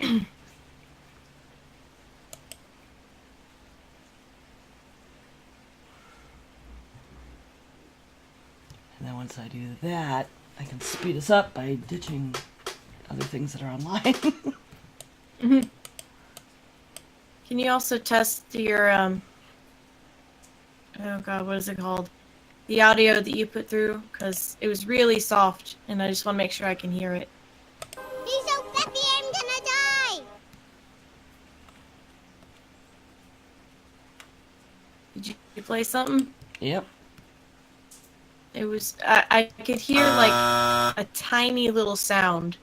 And then once I do that, I can speed us up by ditching other things that are online. Can you also test your, oh god, what is it called? The audio that you put through? Because it was really soft, and I just want to make sure I can hear it. He's so fluffy, I'm gonna die! Did you play something? Yep. It was, I could hear, like, a tiny little sound.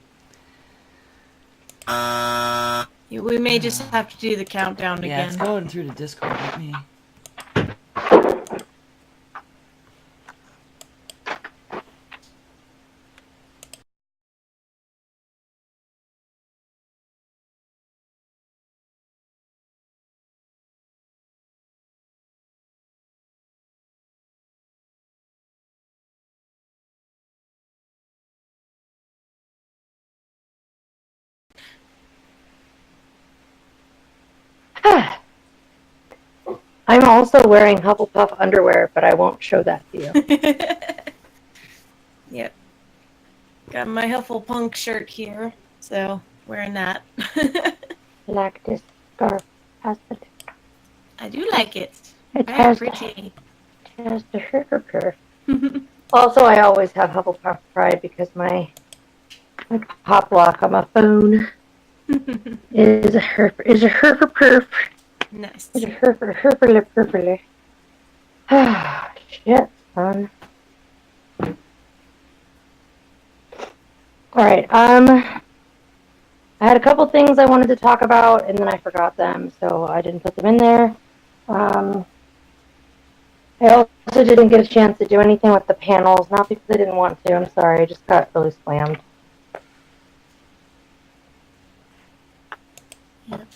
We may just have to do the countdown Yeah, again. it's going through the Discord. Let me... I'm also wearing Hufflepuff underwear, but I won't show that to you. Yep. Got my Hufflepunk shirt here, so wearing that. Like this scarf has the... I do like it. It Very has pretty. the sugar curve. Also, I always have Hufflepuff Pride because my pop lock on my phone is a herper. Nice. It's a herper. Ah, shit, son. Alright, I had a couple things I wanted to talk about, and then I forgot them, so I didn't put them in there. I also didn't get a chance to do anything with the panels, not because I didn't want to, I'm sorry, I just got really slammed. Yep.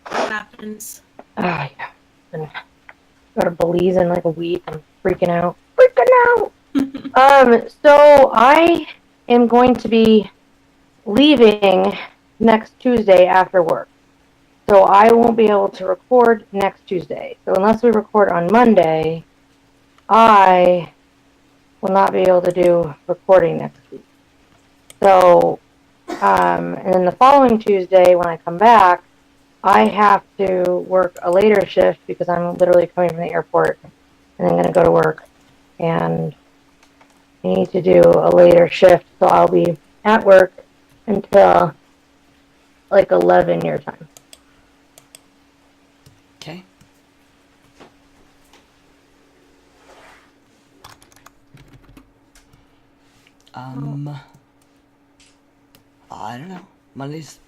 What happens? Ah, yeah. And got a Belize in like a week. I'm freaking out. So I am going to be leaving next Tuesday after work. So I won't be able to record next Tuesday. So unless we record on Monday, I will not be able to do recording next week. So, and then the following Tuesday when I come back, I have to work a later shift because I'm literally coming from the airport and I'm going to go to work. And I need to do a later shift, so I'll be at work until like 11 your time. Okay. I don't know. Monday's...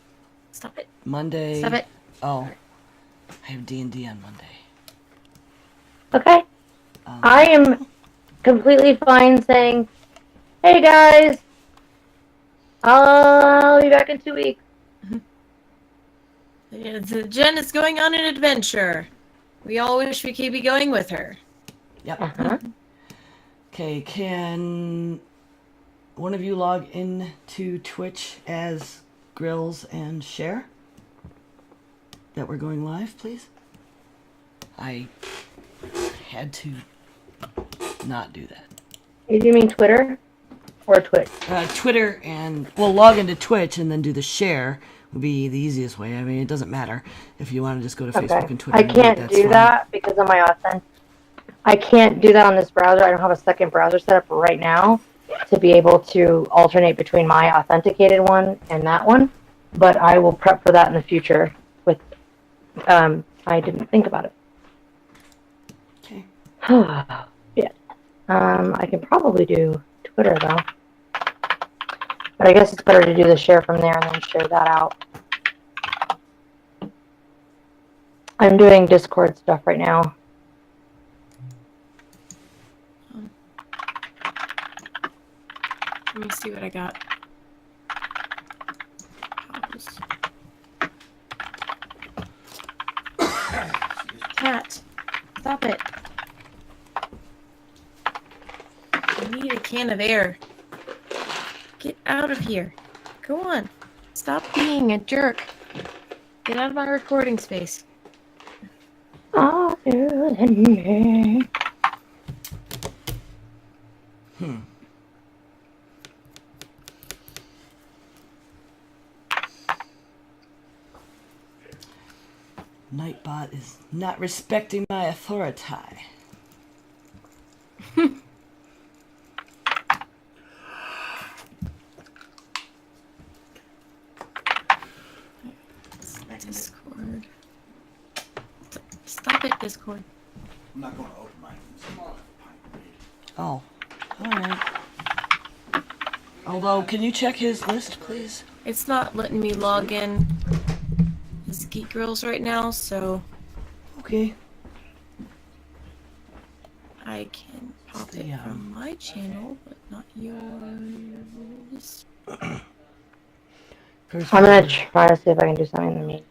Stop it. Monday... Stop it. Oh. I have D&D on Monday. Okay. I am completely fine saying, hey guys, I'll be back in 2 weeks. Yeah, Jen is going on an adventure. We all wish we could be going with her. Yep. Uh-huh. Okay, can one of you log in to Twitch as Grills and share that we're going live, please? I had to not do that. Do you mean Twitter or Twitch? Twitter and... Well, log into Twitch and then do the share would be the easiest way. I mean, it doesn't matter if you want to just go to Facebook and Twitter. I can't do that because of my authentic. I can't do that on this browser. I don't have a second browser set up right now to be able to alternate between my authenticated one and that one. But I will prep for that in the future. With I didn't think about it. Okay. Yeah. I can probably do Twitter though. But I guess it's better to do the share from there and then share that out. I'm doing Discord stuff right now. Let me see what I got. Cat, stop it. I need a can of air. Get out of here. Go on. Stop being a jerk. Get out of my recording space. Oh, me. Nightbot is not respecting my authority. Discord. Stop it, Discord. I'm not going to open mine. Oh, alright. Although, can you check his list, please? It's not letting me log in as Geek Grills right now, so Okay. I can pop it Yeah. from my channel, but not yours. First I'm gonna try to see if I can do something in the meet.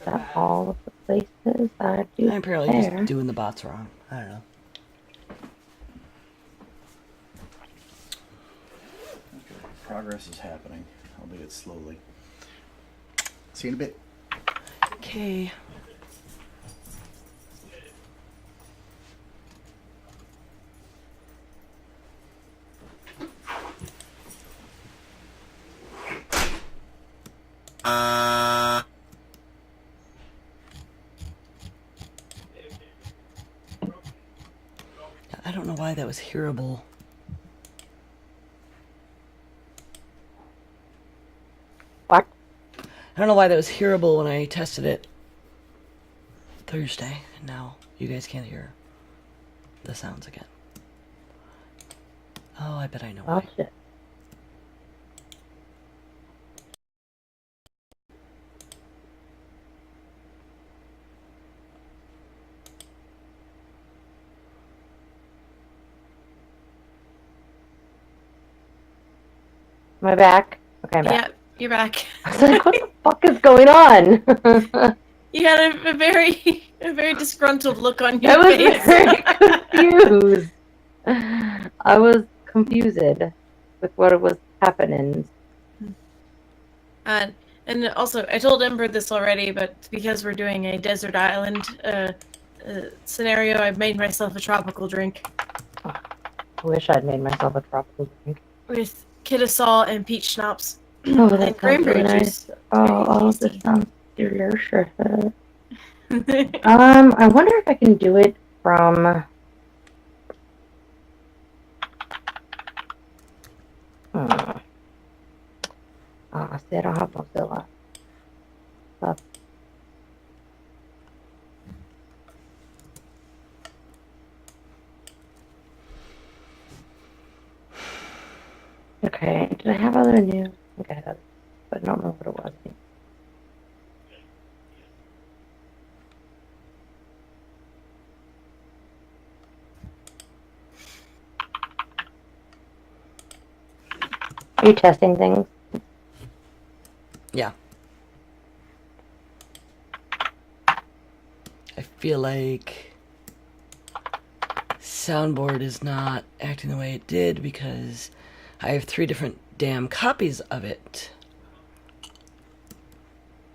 Is that all of the places I do I'm apparently there? just doing the bots wrong. I don't know. Okay. Progress is happening, albeit slowly. See you in a bit. Okay. I don't know why that was hearable. What? I don't know why that was hearable when I tested it Thursday, and now you guys can't hear the sounds again. Oh, I bet I know Oh why. shit. Am I back? Okay, I'm back. Yeah, you're back. I was like, what the fuck is going on? You had a very disgruntled look on I your was face. very confused. I was confused with what was happening. And also, I told Ember this already, but because we're doing a desert island scenario, I've made myself a tropical drink I wish I'd made myself a tropical drink. with Kittasol and peach schnapps Oh, that and sounds cranberry really juice. nice. Oh, this sounds delicious. I wonder if I can do it from. See, I don't have Mozilla. Stuff. Okay, did I have other news? I think I had, but I don't remember what it was. Are you testing things? Yeah. I feel like soundboard is not acting the way it did because I have 3 different damn copies of it.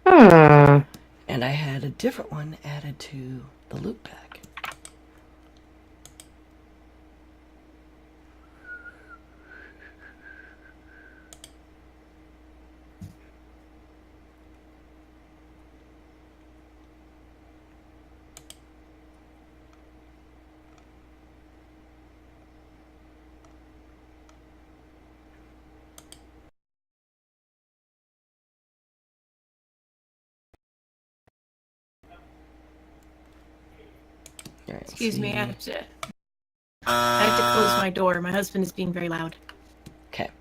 And I had a different one added to the loop back. Right, Excuse me, see. I have to close my door. My husband is being very loud. Okay.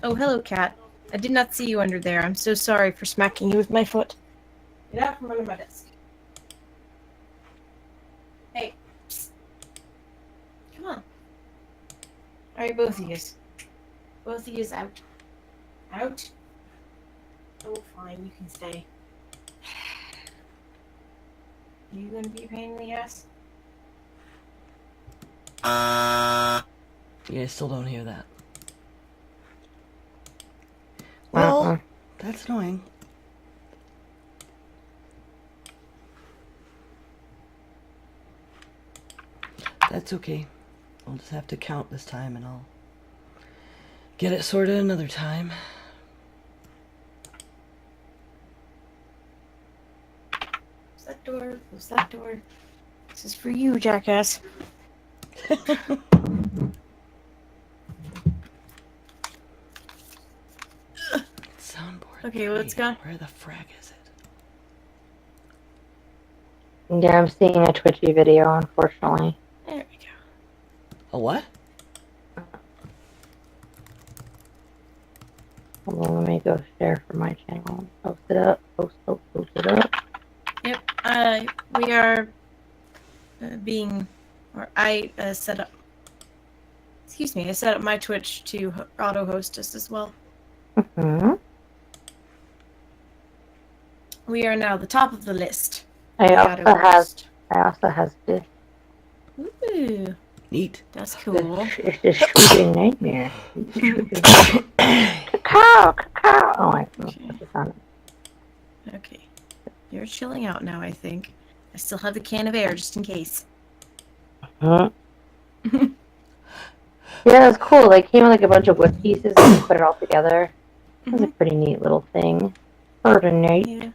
Oh, hello, cat. I did not see you under there. I'm so sorry for smacking you with my foot. Get out from under my desk. Alright, both of yous. Both of yous out. Out? Oh, fine, you can stay. You gonna be a pain in the ass? You guys still don't hear that. Well, that's annoying. That's okay. We'll just have to count this time and I'll get it sorted another time. Close that door. Close that door. This is for you, jackass. Soundboard. Okay, let's go. Where the frag is it? Yeah, I'm seeing a Twitchy video, unfortunately. There we go. A what? Hold on, let me go share for my channel. Post it up. Post it up. Yep. We are I set up. Excuse me. I set up my Twitch to auto hostess as well. Mm-hmm. We are now the top of the list. I also has this. Ooh, Neat. that's cool. It's this shooting nightmare. Cacao. Oh, I put this on. Okay. You're chilling out now, I think. I still have the can of air just in case. Huh? Yeah, it's cool. They came with like a bunch of wood pieces and you put it all together. It was a pretty neat little thing. Pretty neat. Yeah.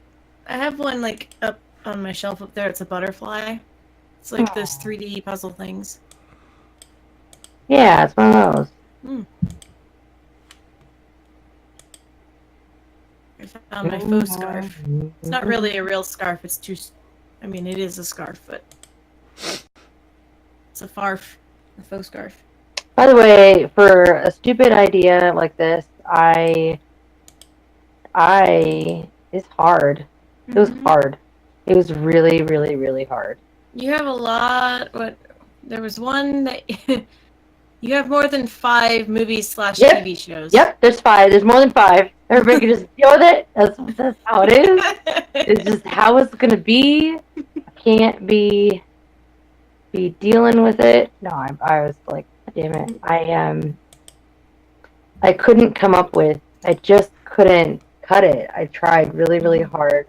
I have one like up on my shelf up there. It's a butterfly. It's like those 3D puzzle things. Yeah, it's one of those. I found my faux scarf. It's not really a real scarf. It's too. I mean, it is a scarf, but it's a farf. A faux scarf. By the way, for a stupid idea like this, it's hard. It was hard. It was really, really, really hard. You have a lot. There was one that you have more than 5 movies / TV shows. Yep, there's 5. There's more than 5. Everybody can just deal with it. That's how it is. It's just how it's gonna be. I can't be dealing with it. No, I was like, damn it. I couldn't come up with. I just couldn't cut it. I tried really, really hard.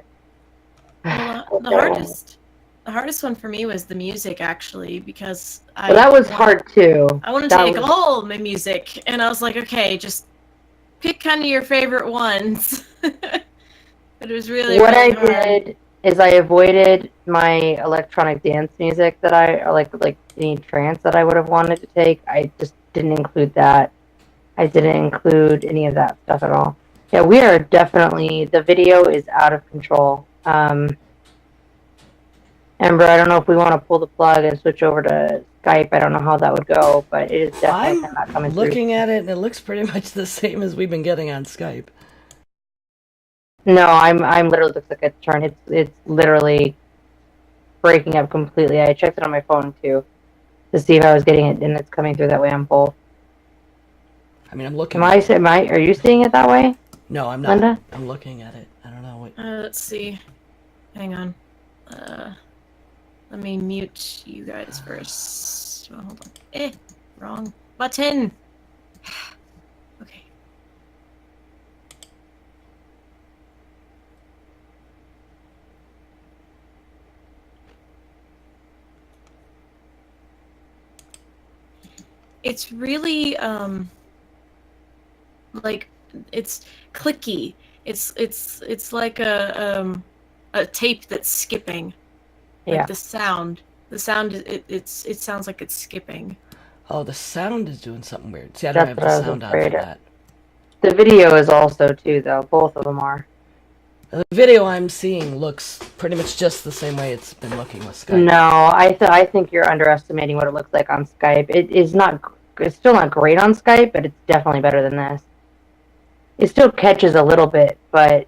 Well, the hardest one for me was the music, actually, because that was hard too. I wanted to take all my music, and I was like, okay, just pick kind of your favorite ones. But it was really what really I hard. did is I avoided my electronic dance music that or like any trance that I would have wanted to take. I just didn't include that. I didn't include any of that stuff at all. Yeah, we are definitely, the video is out of control. Ember, I don't know if we want to pull the plug and switch over to Skype. I don't know how that would go, but it is definitely not coming through. I'm looking at it, and it looks pretty much the same as we've been getting on Skype. No, I'm literally looks like a turn. It's literally breaking up completely. I checked it on my phone too to see if I was getting it, and it's coming through that way on both. I mean, I'm looking. Are you seeing it that way? No, I'm not. Linda? I'm looking at it. I don't know what. Let's see. Hang on. Let me mute you guys first. Oh, hold on. Wrong button. Okay. It's really like it's clicky. It's like a tape that's skipping. Like Yeah. the sound it sounds like it's skipping. Oh, the sound is doing something weird. See, I don't have the sound on for that. The video is also too, though. Both of them are. The video I'm seeing looks pretty much just the same way it's been looking with Skype. No, I think you're underestimating what it looks like on Skype. It's still not great on Skype, but it's definitely better than this. It still catches a little bit, but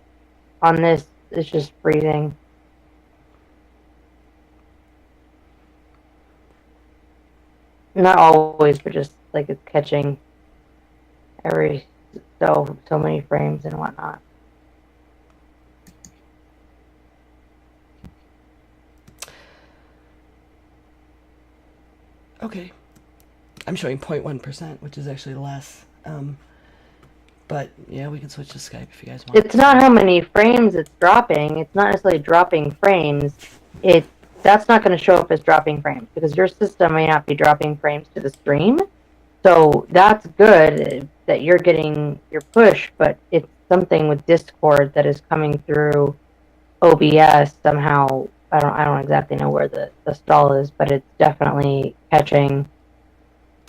on this, it's just freezing. Not always, but just like it's catching every so many frames and whatnot. Okay. I'm showing 0.1%, which is actually less. But yeah, we can switch to Skype if you guys want. It's not how many frames it's dropping. It's not necessarily dropping frames. That's not going to show up as dropping frames because your system may not be dropping frames to the stream. So that's good that you're getting your push, but it's something with Discord that is coming through OBS somehow. I don't exactly know where the stall is, but it's definitely catching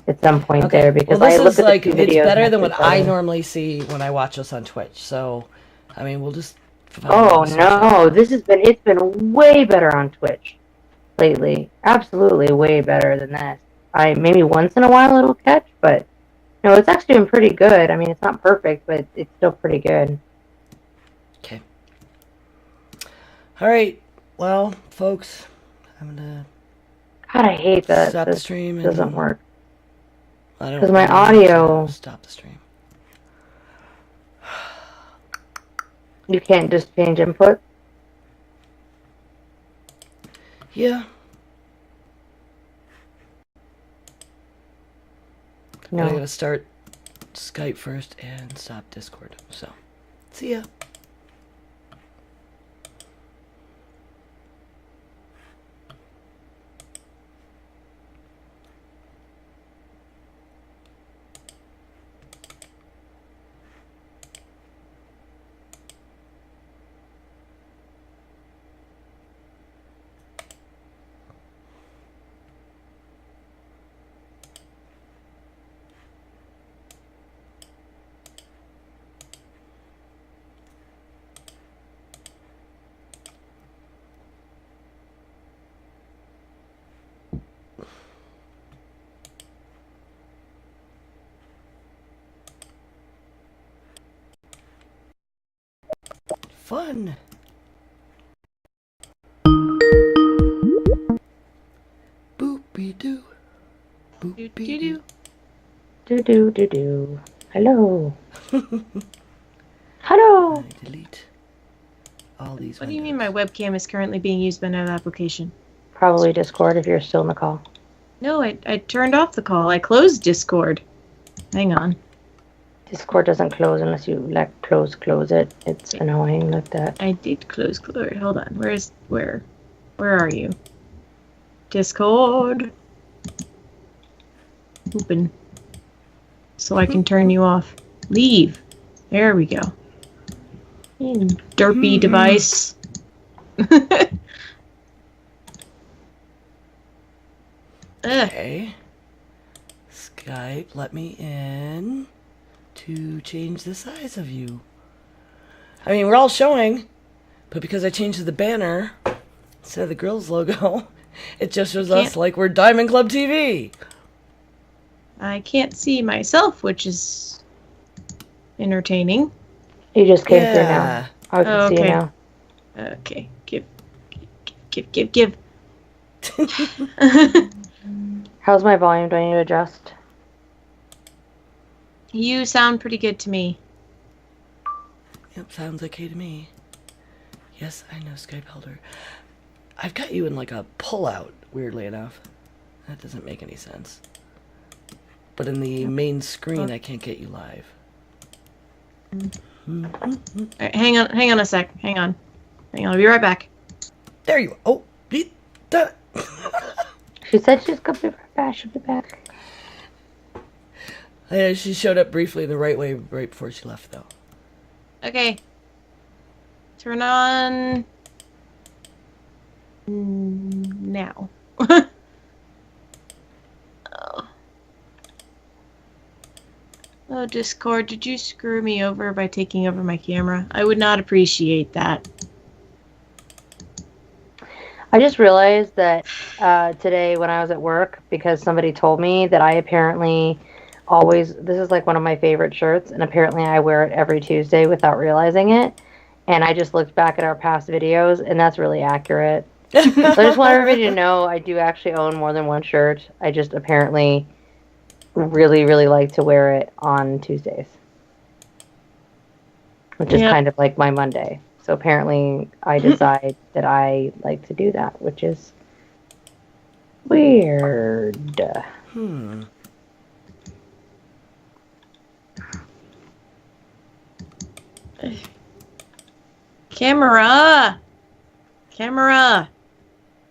at some point there because well, this I look is at like the it's videos better than what I normally see when I watch us on Twitch. So, I mean, we'll just. Oh no, it's been way better on Twitch lately. Absolutely way better than this. I maybe once in a while it'll catch, but no, it's actually been pretty good. I mean, it's not perfect, but it's still pretty good. Okay. All right. Well, folks, I'm gonna. God, I hate that. Stop the stream. Doesn't work. Because my audio. Stop the stream. You can't just change input. Yeah. No. But I gotta start Skype first and stop Discord. So, see ya. Fun. Boopy doo. Boopy doo. Do. Hello. Hello. I delete all these. What do you mean my webcam is currently being used by another application? Probably Discord if you're still in the call. No, I turned off the call. I closed Discord. Hang on. Discord doesn't close unless you close it. It's annoying like that. I did close. Hold on. Where are you? Discord. Open. So I can turn you off. Leave. There we go. Derpy device. Okay. Skype, let me in to change the size of you. I mean, we're all showing, but because I changed the banner instead of the Grills logo, it just shows us like we're Diamond Club TV. I can't see myself, which is entertaining. You just came through now. I can see you now. Okay. Give. How's my volume? Do I need to adjust? You sound pretty good to me. Yep, sounds okay to me. Yes, I know Skype Helder. I've got you in like a pull-out, weirdly enough. That doesn't make any sense. But in the main screen, I can't get you live. Right, hang on a sec. Hang on. I'll be right back. There you are. Oh, done it. She said she's gonna be right back. She'll be back. Yeah, she showed up briefly the right way right before she left, though. Okay. Turn on... now. Oh, Discord, did you screw me over by taking over my camera? I would not appreciate that. I just realized that today when I was at work, because somebody told me that I apparently always, this is like one of my favorite shirts, and apparently I wear it every Tuesday without realizing it. And I just looked back at our past videos, and that's really accurate. So I just want everybody to know I do actually own more than one shirt. I just apparently really, really like to wear it on Tuesdays, which is Yep. kind of like my Monday. So apparently I decide that I like to do that, which is weird. Camera! Camera!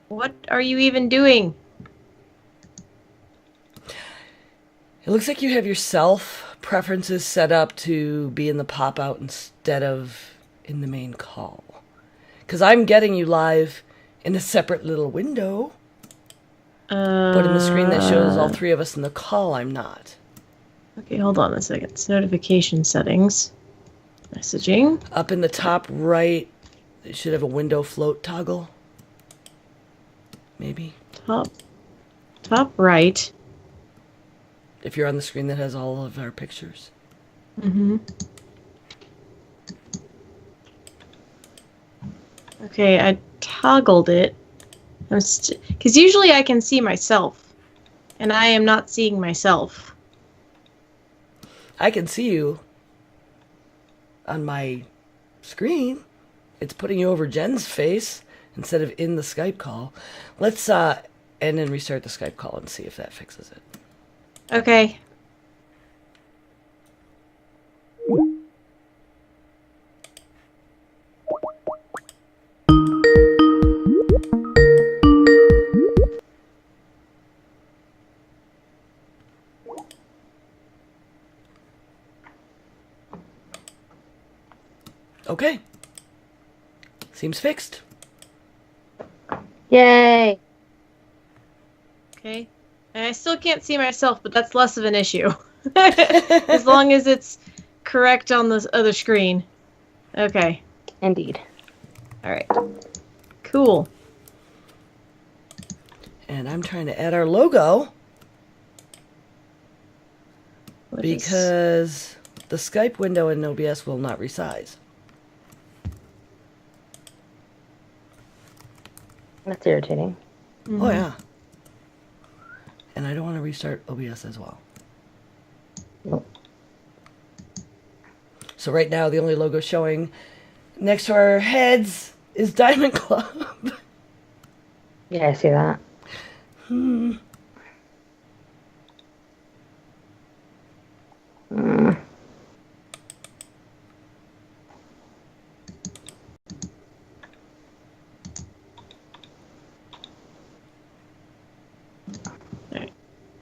What are you even doing? It looks like you have your self preferences set up to be in the pop-out instead of in the main call. Because I'm getting you live in a separate little window. But in the screen that shows all three of us in the call, I'm not. Okay, hold on a second. It's notification settings. Messaging. Up in the top right, it should have a window float toggle. Maybe. Top right. If you're on the screen that has all of our pictures. Mm-hmm. Okay, I toggled it. Because usually I can see myself. And I am not seeing myself. I can see you on my screen. It's putting you over Jen's face instead of in the Skype call. Let's end and restart the Skype call and see if that fixes it. Okay. Okay. Seems fixed. Yay! Okay. And I still can't see myself, but that's less of an issue. As long as it's correct on the other screen. Okay. Indeed. Alright. Cool. And I'm trying to add our logo because the Skype window in OBS will not resize. That's irritating. Mm-hmm. Oh, yeah. And I don't want to restart OBS as well. Nope. So right now, the only logo showing next to our heads is Diamond Club. Yeah, I see that.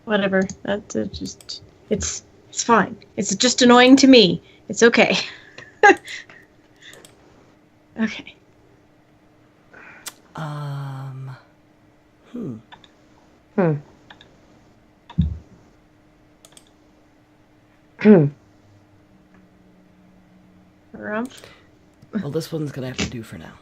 Whatever. That's just... It's fine. It's just annoying to me. It's okay. Okay. Rumph. Well, this one's going to have to do for now.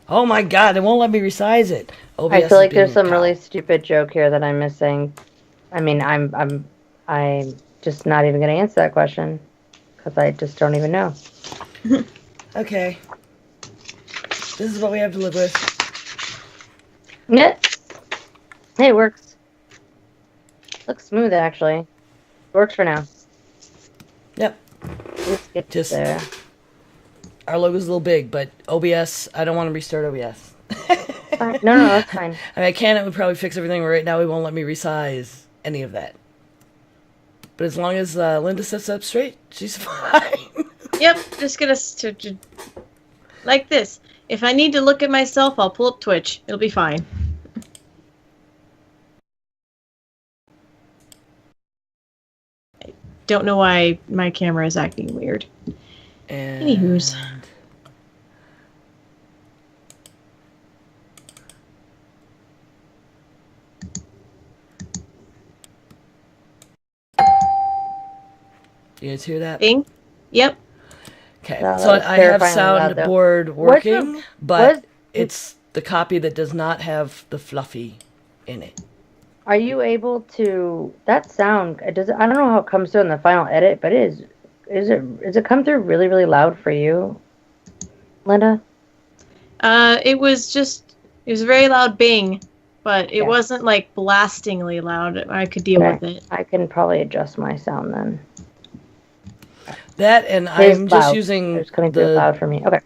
Oh my god, it won't let me resize it. OBS I feel like is being there's some a cow. really stupid joke here that I'm missing. I mean, I'm just not even going to answer that question because I just don't even know. Okay. This is what we have to live with. Yeah. Hey, it works. Looks smooth, actually. Works for now. Yep. Let's get Just- there. Our logo's a little big, but OBS, I don't want to restart OBS. Fine. No, that's fine. I mean, I can, it would probably fix everything, but right now it won't let me resize any of that. But as long as Linda sets up straight, she's fine. Yep, just gonna... Like this. If I need to look at myself, I'll pull up Twitch. It'll be fine. I don't know why my camera is acting weird. And Anywho's. You guys hear that? Bing? Yep. Okay, No, so that was I have terrifyingly loud, though. soundboard What's working, the- but what- it's the copy that does not have the fluffy in it. Are you able to... That sound... I don't know how it comes through in the final edit, but is it come through really, really loud for you, Linda? It was a very loud bing. but it Yeah. wasn't like blastingly loud. I could deal with it. I can probably adjust my sound then. That, and It is I'm just loud. using It's coming through loud for me. Okay.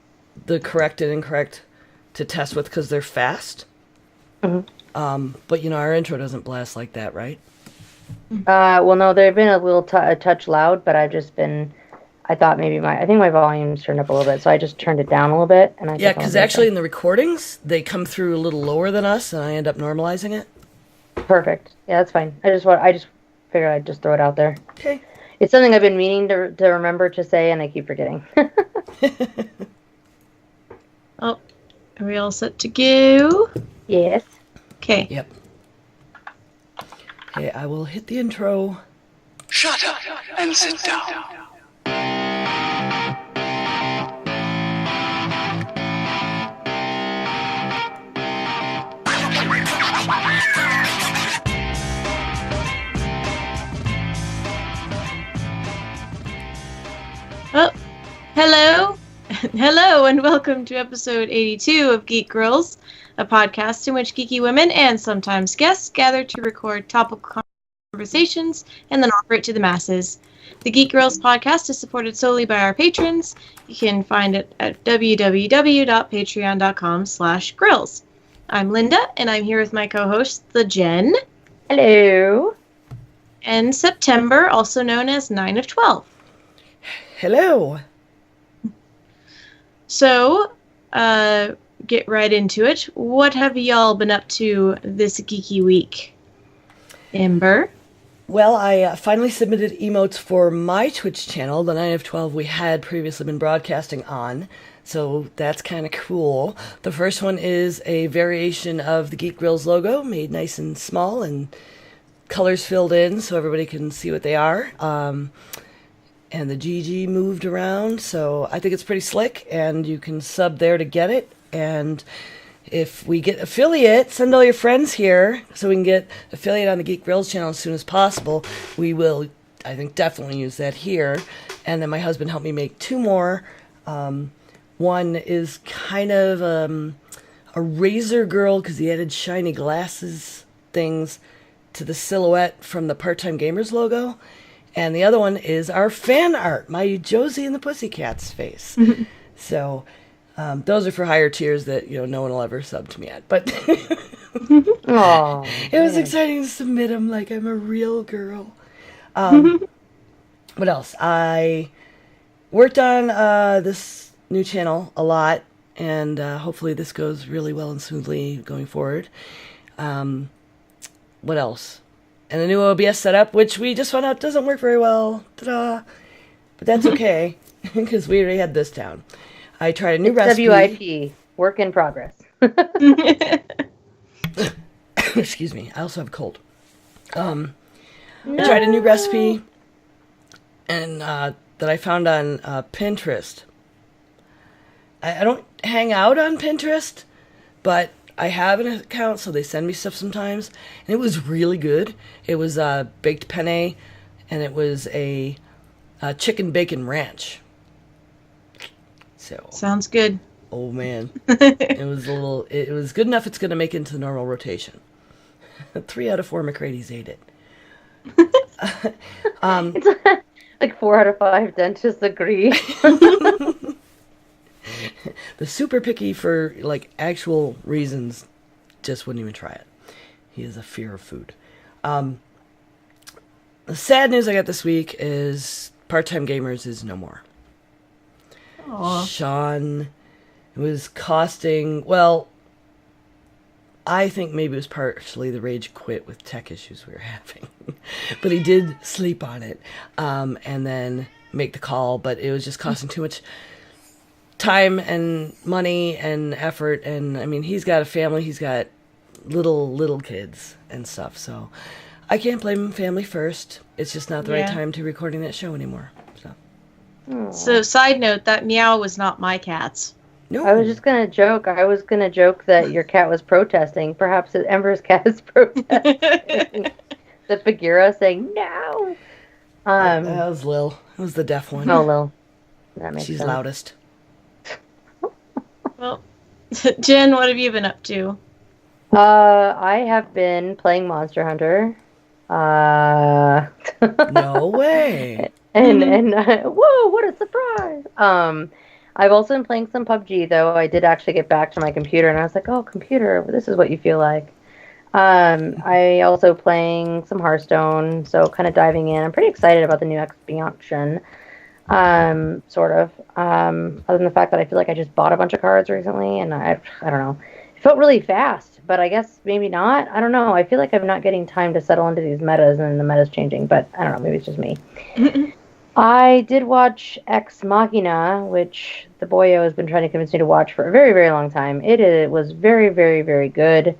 the correct and incorrect to test with because they're fast. But our intro doesn't blast like that, right? Well, no, they've been a little a touch loud, but I thought maybe I think my volume's turned up a little bit, so I just turned it down a little bit. And Yeah, because actually in the recordings, they come through a little lower than us, and I end up normalizing it. Perfect. Yeah, that's fine. I just figured I'd just throw it out there. Okay. It's something I've been meaning to remember to say, and I keep forgetting. Oh, are we all set to go? Yes. Okay. Yep. Okay, I will hit the intro. Shut up and sit down. Oh, hello. Hello, and welcome to episode 82 of Geek Grills, a podcast in which geeky women and sometimes guests gather to record topical conversations and then offer it to the masses. The Geek Grills podcast is supported solely by our patrons. You can find it at www.patreon.com/grills. I'm Linda, and I'm here with my co-host, the Jen. Hello. And September, also known as 9 of 12. Hello. So, get right into it. What have y'all been up to this geeky week? Ember? Well, I finally submitted emotes for my Twitch channel, the 9 of 12 we had previously been broadcasting on. So that's kind of cool. The first one is a variation of the Geek Grills logo, made nice and small and colors filled in so everybody can see what they are. And the GG moved around, so I think it's pretty slick, and you can sub there to get it. And if we get affiliate, send all your friends here so we can get affiliate on the Geek Grills channel as soon as possible. We will, I think, definitely use that here. And then my husband helped me make two more. One is kind of a razor girl because he added shiny glasses things to the silhouette from the Part-Time Gamers logo. And the other one is our fan art, my Josie and the Pussycats face. So those are for higher tiers that no one will ever sub to me at. But Aww, it was exciting to submit them like I'm a real girl. What else? I worked on this new channel a lot, and hopefully this goes really well and smoothly going forward. What else? And the new OBS setup, which we just found out doesn't work very well. Ta-da! But that's okay, because we already had this down. I tried a new recipe. WIP, work in progress. Excuse me, I also have a cold. I tried a new recipe and that I found on Pinterest. I don't hang out on Pinterest, but I have an account, so they send me stuff sometimes, and it was really good. It was baked penne, and it was a chicken bacon ranch. So Sounds good. oh man, it was good enough. It's going to make it into the normal rotation. 3 out of 4 McCrady's ate it. It's like 4 out of 5 dentists agree. The super picky for actual reasons just wouldn't even try it. He has a fear of food. The sad news I got this week is Part-Time Gamers is no more. Aww. Sean was costing, well, I think maybe it was partially the rage quit with tech issues we were having. But he did sleep on it and then make the call, but it was just costing too much time and money and effort. And I mean, he's got a family, he's got little kids and stuff, so I can't blame him. Family first. It's just not the right time to recording that show anymore. So, side note, that meow was not my cat's. No. I was just gonna joke. I was gonna joke that your cat was protesting. Perhaps Ember's cat is protesting. The Bagheera saying no. That was Lil. That was the deaf one. Oh, Lil. That makes She's sense. loudest. Well, Jen, what have you been up to? I have been playing Monster Hunter. No way. And whoa, what a surprise! I've also been playing some PUBG though. I did actually get back to my computer, and I was like, "Oh, computer, this is what you feel like." I also playing some Hearthstone, so kind of diving in. I'm pretty excited about the new expansion. Sort of. Other than the fact that I feel like I just bought a bunch of cards recently, and I don't know. It felt really fast, but I guess maybe not. I don't know. I feel like I'm not getting time to settle into these metas, and the meta's changing, but I don't know. Maybe it's just me. I did watch Ex Machina, which the boyo has been trying to convince me to watch for a very, very long time. It was very, very, very good.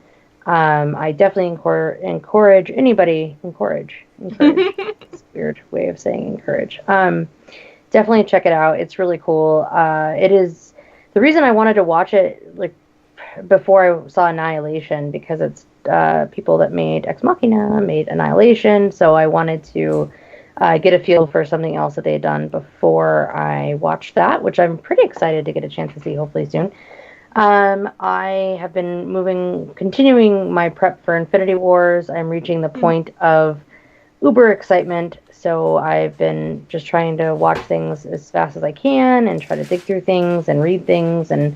I definitely encourage anybody. Encourage. It's a weird way of saying encourage. Definitely check it out. It's really cool. It is the reason I wanted to watch it like before I saw Annihilation, because it's people that made Ex Machina made Annihilation, so I wanted to get a feel for something else that they had done before I watched that, which I'm pretty excited to get a chance to see hopefully soon. I have been continuing my prep for Infinity Wars. I'm reaching the point of uber excitement, so I've been just trying to watch things as fast as I can and try to dig through things and read things and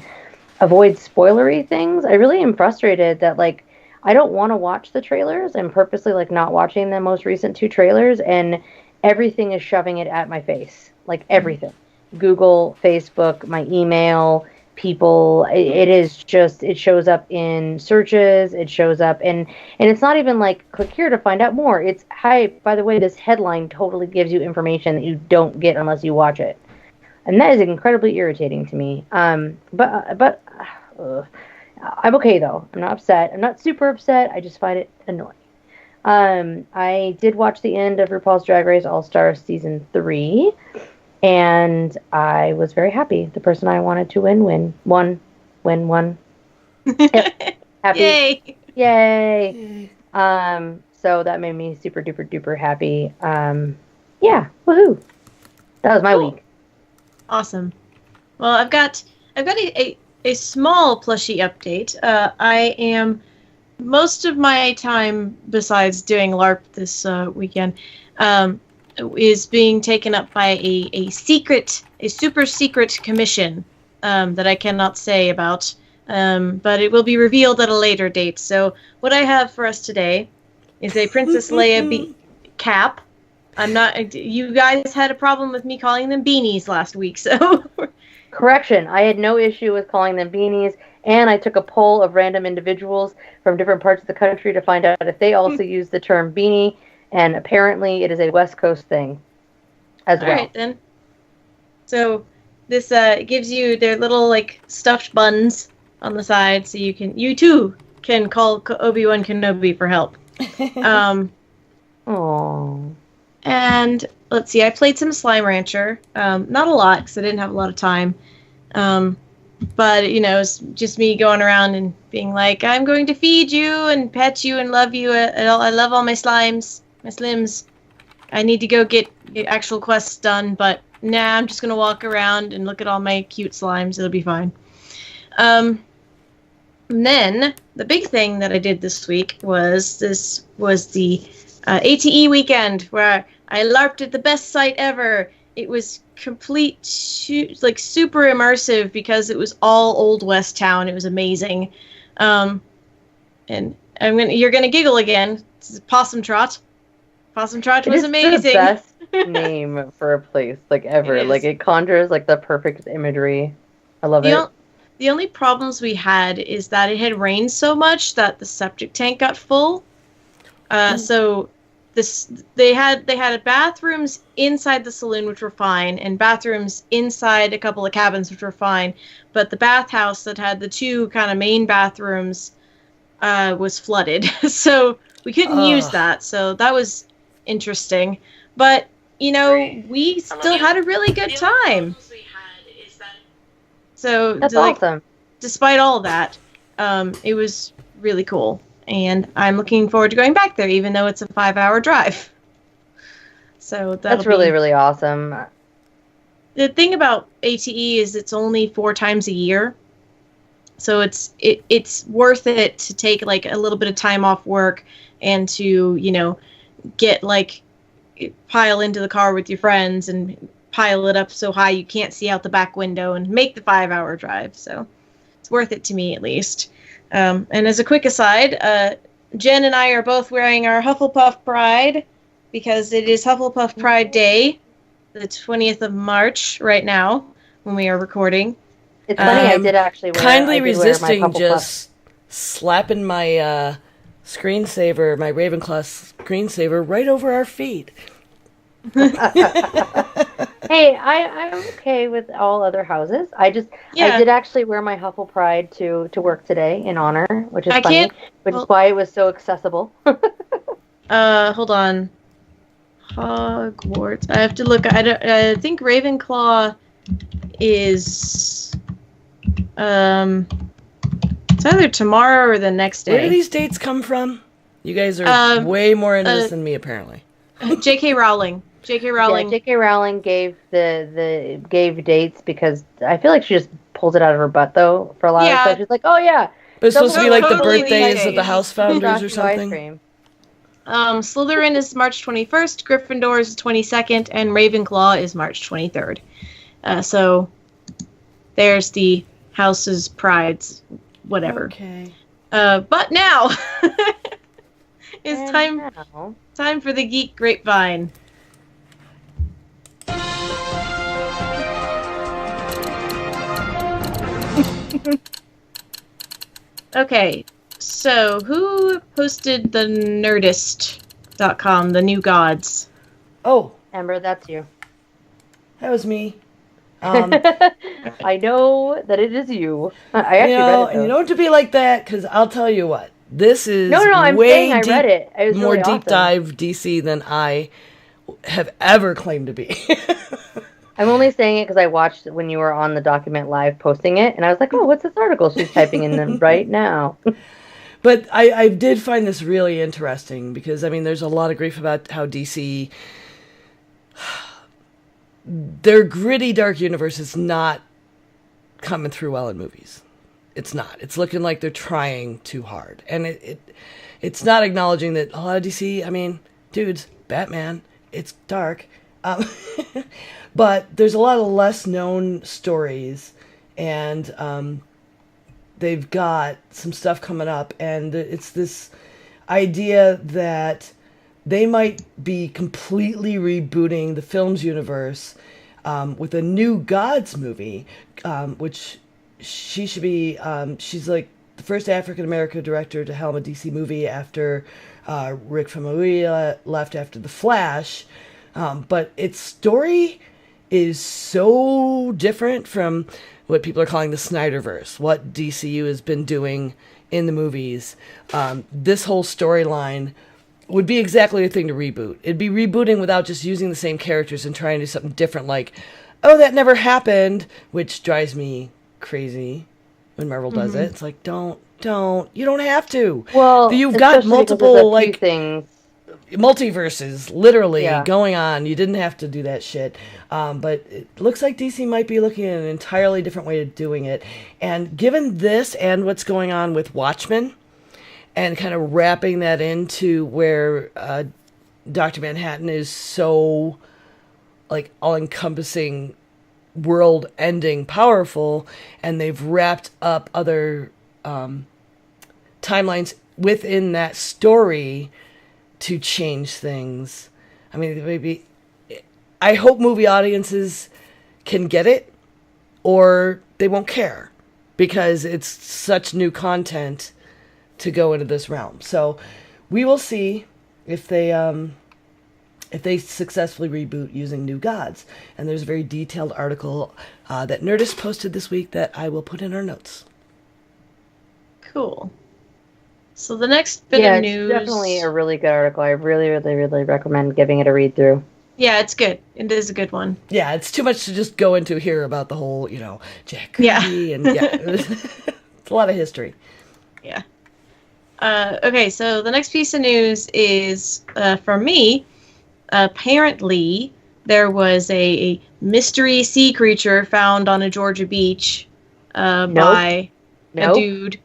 avoid spoilery things. I really am frustrated that, like, I don't want to watch the trailers. I'm purposely, like, not watching the most recent 2 trailers, and everything is shoving it at my face. Like, everything. Google, Facebook, my email, people. It is just, it shows up in searches, it shows up, and it's not even like, click here to find out more. It's, hi, by the way, this headline totally gives you information that you don't get unless you watch it. And that is incredibly irritating to me. But I'm okay, though. I'm not upset. I'm not super upset. I just find it annoying. I did watch the end of RuPaul's Drag Race All-Star Season 3, and I was very happy. The person I wanted to win. Yep. Happy. Yay! So that made me super duper duper happy. Yeah, woohoo! That was my week. Awesome. Well, I've got a small plushie update. I am most of my time, besides doing LARP this weekend, is being taken up by a super secret commission that I cannot say about, but it will be revealed at a later date. So what I have for us today is a Princess Leia cap. I'm not. You guys had a problem with me calling them beanies last week, so. Correction, I had no issue with calling them beanies, and I took a poll of random individuals from different parts of the country to find out if they also use the term beanie, and apparently it is a West Coast thing as well. All right, then. So this gives you their little, like, stuffed buns on the side, so you too can call Obi-Wan Kenobi for help. Aww. And let's see, I played some Slime Rancher. Not a lot, because I didn't have a lot of time. But, you know, it's just me going around and being like, I'm going to feed you and pet you and love you. I love all my slimes, my slims. I need to go get actual quests done, but nah, I'm just going to walk around and look at all my cute slimes. It'll be fine. And then, the big thing that I did this week was the ATE weekend, where I LARPed at the best site ever. It was super immersive because it was all Old West town. It was amazing. And you're gonna giggle again. This is Possum Trot. Possum Trot was amazing. It's the best name for a place, like, ever. It conjures, like, the perfect imagery. I love it. The only problems we had is that it had rained so much that the septic tank got full. So they had bathrooms inside the saloon, which were fine, and bathrooms inside a couple of cabins, which were fine. But the bathhouse that had the 2 kind of main bathrooms was flooded, so we couldn't use that. So that was interesting. But, you know, we still had a really good time. So that's awesome. Despite all that, it was really cool. And I'm looking forward to going back there, even though it's a 5-hour drive. So that's really, really awesome. The thing about ATE is it's only 4 times a year. So it's worth it to take like a little bit of time off work and to, get like pile into the car with your friends and pile it up so high you can't see out the back window and make the 5-hour drive. So it's worth it to me at least. And as a quick aside, Jen and I are both wearing our Hufflepuff Pride because it is Hufflepuff Pride Day, the 20th of March right now when we are recording. It's funny, I did actually wear Kindly I did wear my resisting Hufflepuff. just slapping my screensaver, my Ravenclaw screensaver, right over our feet. Hey, I'm okay with all other houses. I did actually wear my Huffle Pride to work today in honor, which is funny, which is why it was so accessible. Hold on. Hogwarts. I have to look. I think Ravenclaw is it's either tomorrow or the next day. Where do these dates come from? You guys are way more into this than me, apparently. J.K. Rowling. J.K. Rowling. Yeah, J.K. Rowling gave gave dates because I feel like she just pulls it out of her butt though for a lot of stuff. She's like, oh yeah. But it's supposed to be like the totally birthdays of the house founders or something. Ice cream. Slytherin is March 21st, Gryffindor is 22nd, and Ravenclaw is March 23rd. So there's the house's prides, whatever. Okay. But now it's And time for the Geek Grapevine. Okay, so who posted the Nerdist.com, the new gods? Oh, Amber, that's you. that was me. I know that it is you. I actually read it. You know to be like that, because I'll tell you what, this is I'm way saying I deep, read it. It was more really deep awesome. dive DC than I have ever claimed to be. I'm only saying it because I watched it when you were on the document live posting it, and I was like, oh, what's this article she's typing in them right now? But I did find this really interesting because, I mean, there's a lot of grief about how DC, their gritty, dark universe is not coming through well in movies. It's not. It's looking like they're trying too hard. And it's not acknowledging that a lot of DC, I mean, dudes, Batman, it's dark. But there's a lot of less known stories, and they've got some stuff coming up, and it's this idea that they might be completely rebooting the films universe with a new Gods movie, which she should be, she's like the first African-American director to helm a DC movie after Rick Famuyiwa left after The Flash. But its story is so different from what people are calling the Snyderverse, what DCU has been doing in the movies. This whole storyline would be exactly the thing to reboot. It'd be rebooting without just using the same characters and trying to do something different like, oh, that never happened, which drives me crazy when Marvel does it. It's like, you don't have to. Well, you've got multiple, like, things. Multiverses literally going on. You didn't have to do that shit. But it looks like DC might be looking at an entirely different way of doing it. And given this and what's going on with Watchmen, and kind of wrapping that into where Dr. Manhattan is so, like, all-encompassing, world-ending, powerful, and they've wrapped up other timelines within that story to change things. I mean, maybe I hope movie audiences can get it, or they won't care because it's such new content to go into this realm. So we will see if they successfully reboot using New Gods. And there's a very detailed article that Nerdist posted this week that I will put in our notes. Cool. So the next bit of news... it's definitely a really good article. I really, really, really recommend giving it a read through. Yeah, it's good. It is a good one. Yeah, it's too much to just go into here about the whole, Jack Kirby and it's a lot of history. Yeah. Okay, so the next piece of news is, for me, apparently there was a mystery sea creature found on a Georgia beach by... a Nope. dude.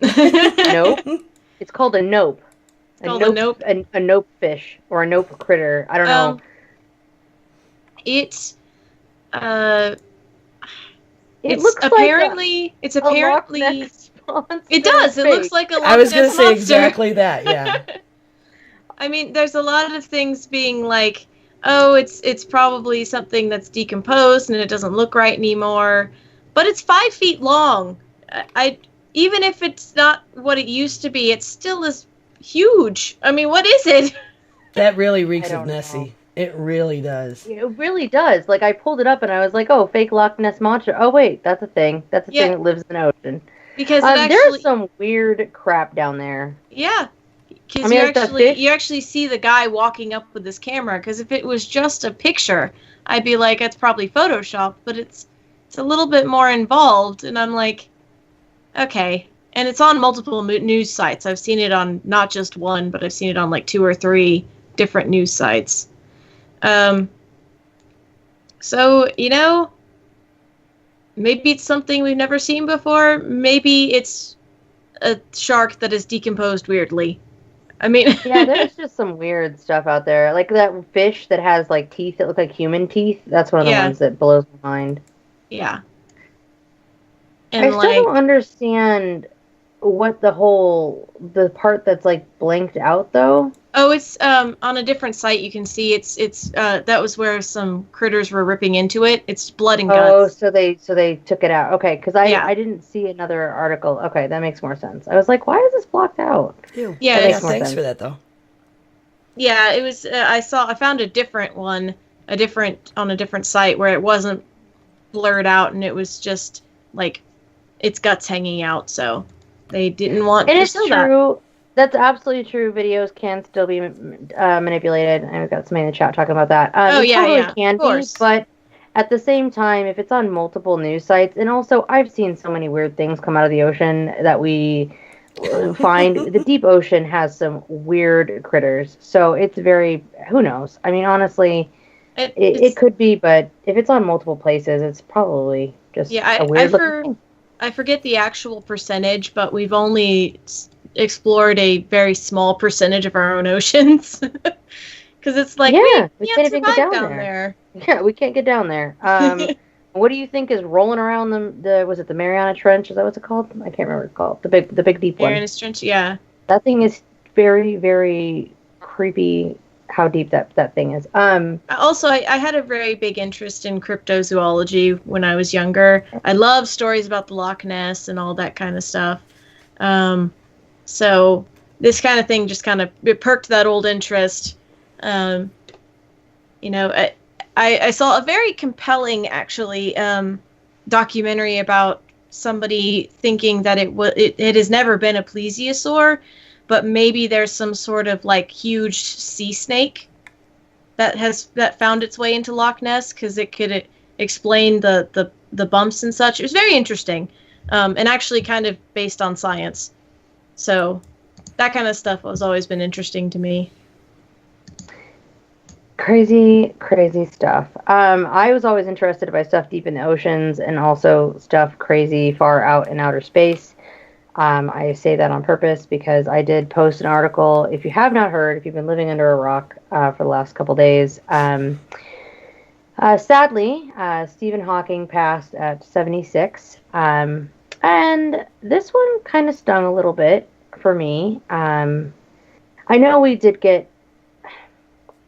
Nope. It's called a nope. Called a nope? A nope fish or a nope critter. I don't know. It's It it's looks apparently like a Loch Ness monster it does. It face. looks like a Loch I was Ness going to say monster. exactly that, yeah. I mean, there's a lot of things being like, oh, it's probably something that's decomposed and it doesn't look right anymore, but it's 5 feet long. Even if it's not what it used to be, it still is huge. I mean, what is it? That really reeks I of don't Nessie. know. It really does. It really does. Like, I pulled it up and I was like, oh, fake Loch Ness monster. Oh, wait, that's a thing. That's a thing that lives in the ocean. Because it actually... There's some weird crap down there. Yeah. Because I mean, you actually see the guy walking up with his camera. Because if it was just a picture, I'd be like, it's probably Photoshop. But it's a little bit more involved. And I'm like, okay. And it's on multiple news sites. I've seen it on not just one, but I've seen it on like 2 or 3 different news sites. So, maybe it's something we've never seen before. Maybe it's a shark that is decomposed weirdly. I mean... Yeah, there's just some weird stuff out there. Like that fish that has like teeth that look like human teeth. That's one of the ones that blows my mind. Yeah. And I still don't understand what the part that's like blanked out though. Oh, it's on a different site. You can see it's that was where some critters were ripping into it. It's blood and guts. Oh, so they took it out. Okay, because I didn't see another article. Okay, that makes more sense. I was like, why is this blocked out? Ew. Yeah, Thanks for that though. Yeah, it was. I found a different one, on a different site where it wasn't blurred out and it was just like its guts hanging out. So they didn't want. And to it's show true. That. That's absolutely true. Videos can still be manipulated, and we've got somebody in the chat talking about that. It totally can be, but at the same time, if it's on multiple news sites, and also I've seen so many weird things come out of the ocean that we find. The deep ocean has some weird critters, so it's very, who knows? I mean, honestly, it could be, but if it's on multiple places, it's probably just a weird looking thing. I forget the actual percentage, but we've only explored a very small percentage of our own oceans. Because it's like, we can't even get down there. Yeah, we can't get down there. What do you think is rolling around was it the Mariana Trench? Is that what's it called? I can't remember what it's called. The big deep one. Mariana Trench, yeah. That thing is very, very creepy how deep that thing is. Also, I had a very big interest in cryptozoology when I was younger. I love stories about the Loch Ness and all that kind of stuff. So this kind of thing just kind of perked that old interest. I saw a very compelling, actually, documentary about somebody thinking that it has never been a plesiosaur, but maybe there's some sort of like huge sea snake that found its way into Loch Ness because it could explain the bumps and such. It was very interesting, and actually kind of based on science. So that kind of stuff has always been interesting to me. Crazy stuff. I was always interested by stuff deep in the oceans and also stuff crazy far out in outer space. I say that on purpose because I did post an article. If you have not heard, if you've been living under a rock for the last couple days, sadly, Stephen Hawking passed at 76. And this one kind of stung a little bit for me. I know we did get...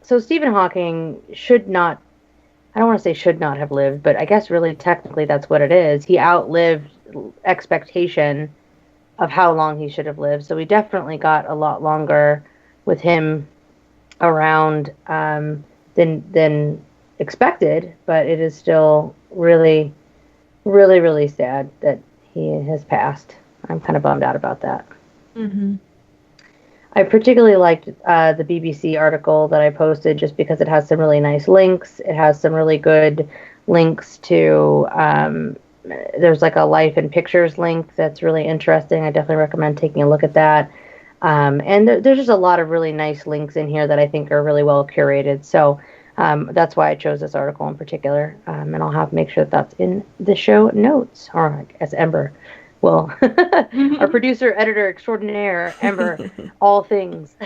So Stephen Hawking should not... I don't want to say should not have lived, but I guess really technically that's what it is. He outlived expectation of how long he should have lived. So we definitely got a lot longer with him around than expected. But it is still really, really, really sad that he has passed. I'm kind of bummed out about that. Mm-hmm. I particularly liked the BBC article that I posted just because it has some really nice links. It has some really good links to, there's like a life and pictures link that's really interesting. I definitely recommend taking a look at that. And there's just a lot of really nice links in here that I think are really well curated. So that's why I chose this article in particular. And I'll make sure that that's in the show notes, or as Ember Well, our producer, editor extraordinaire, Ember, all things.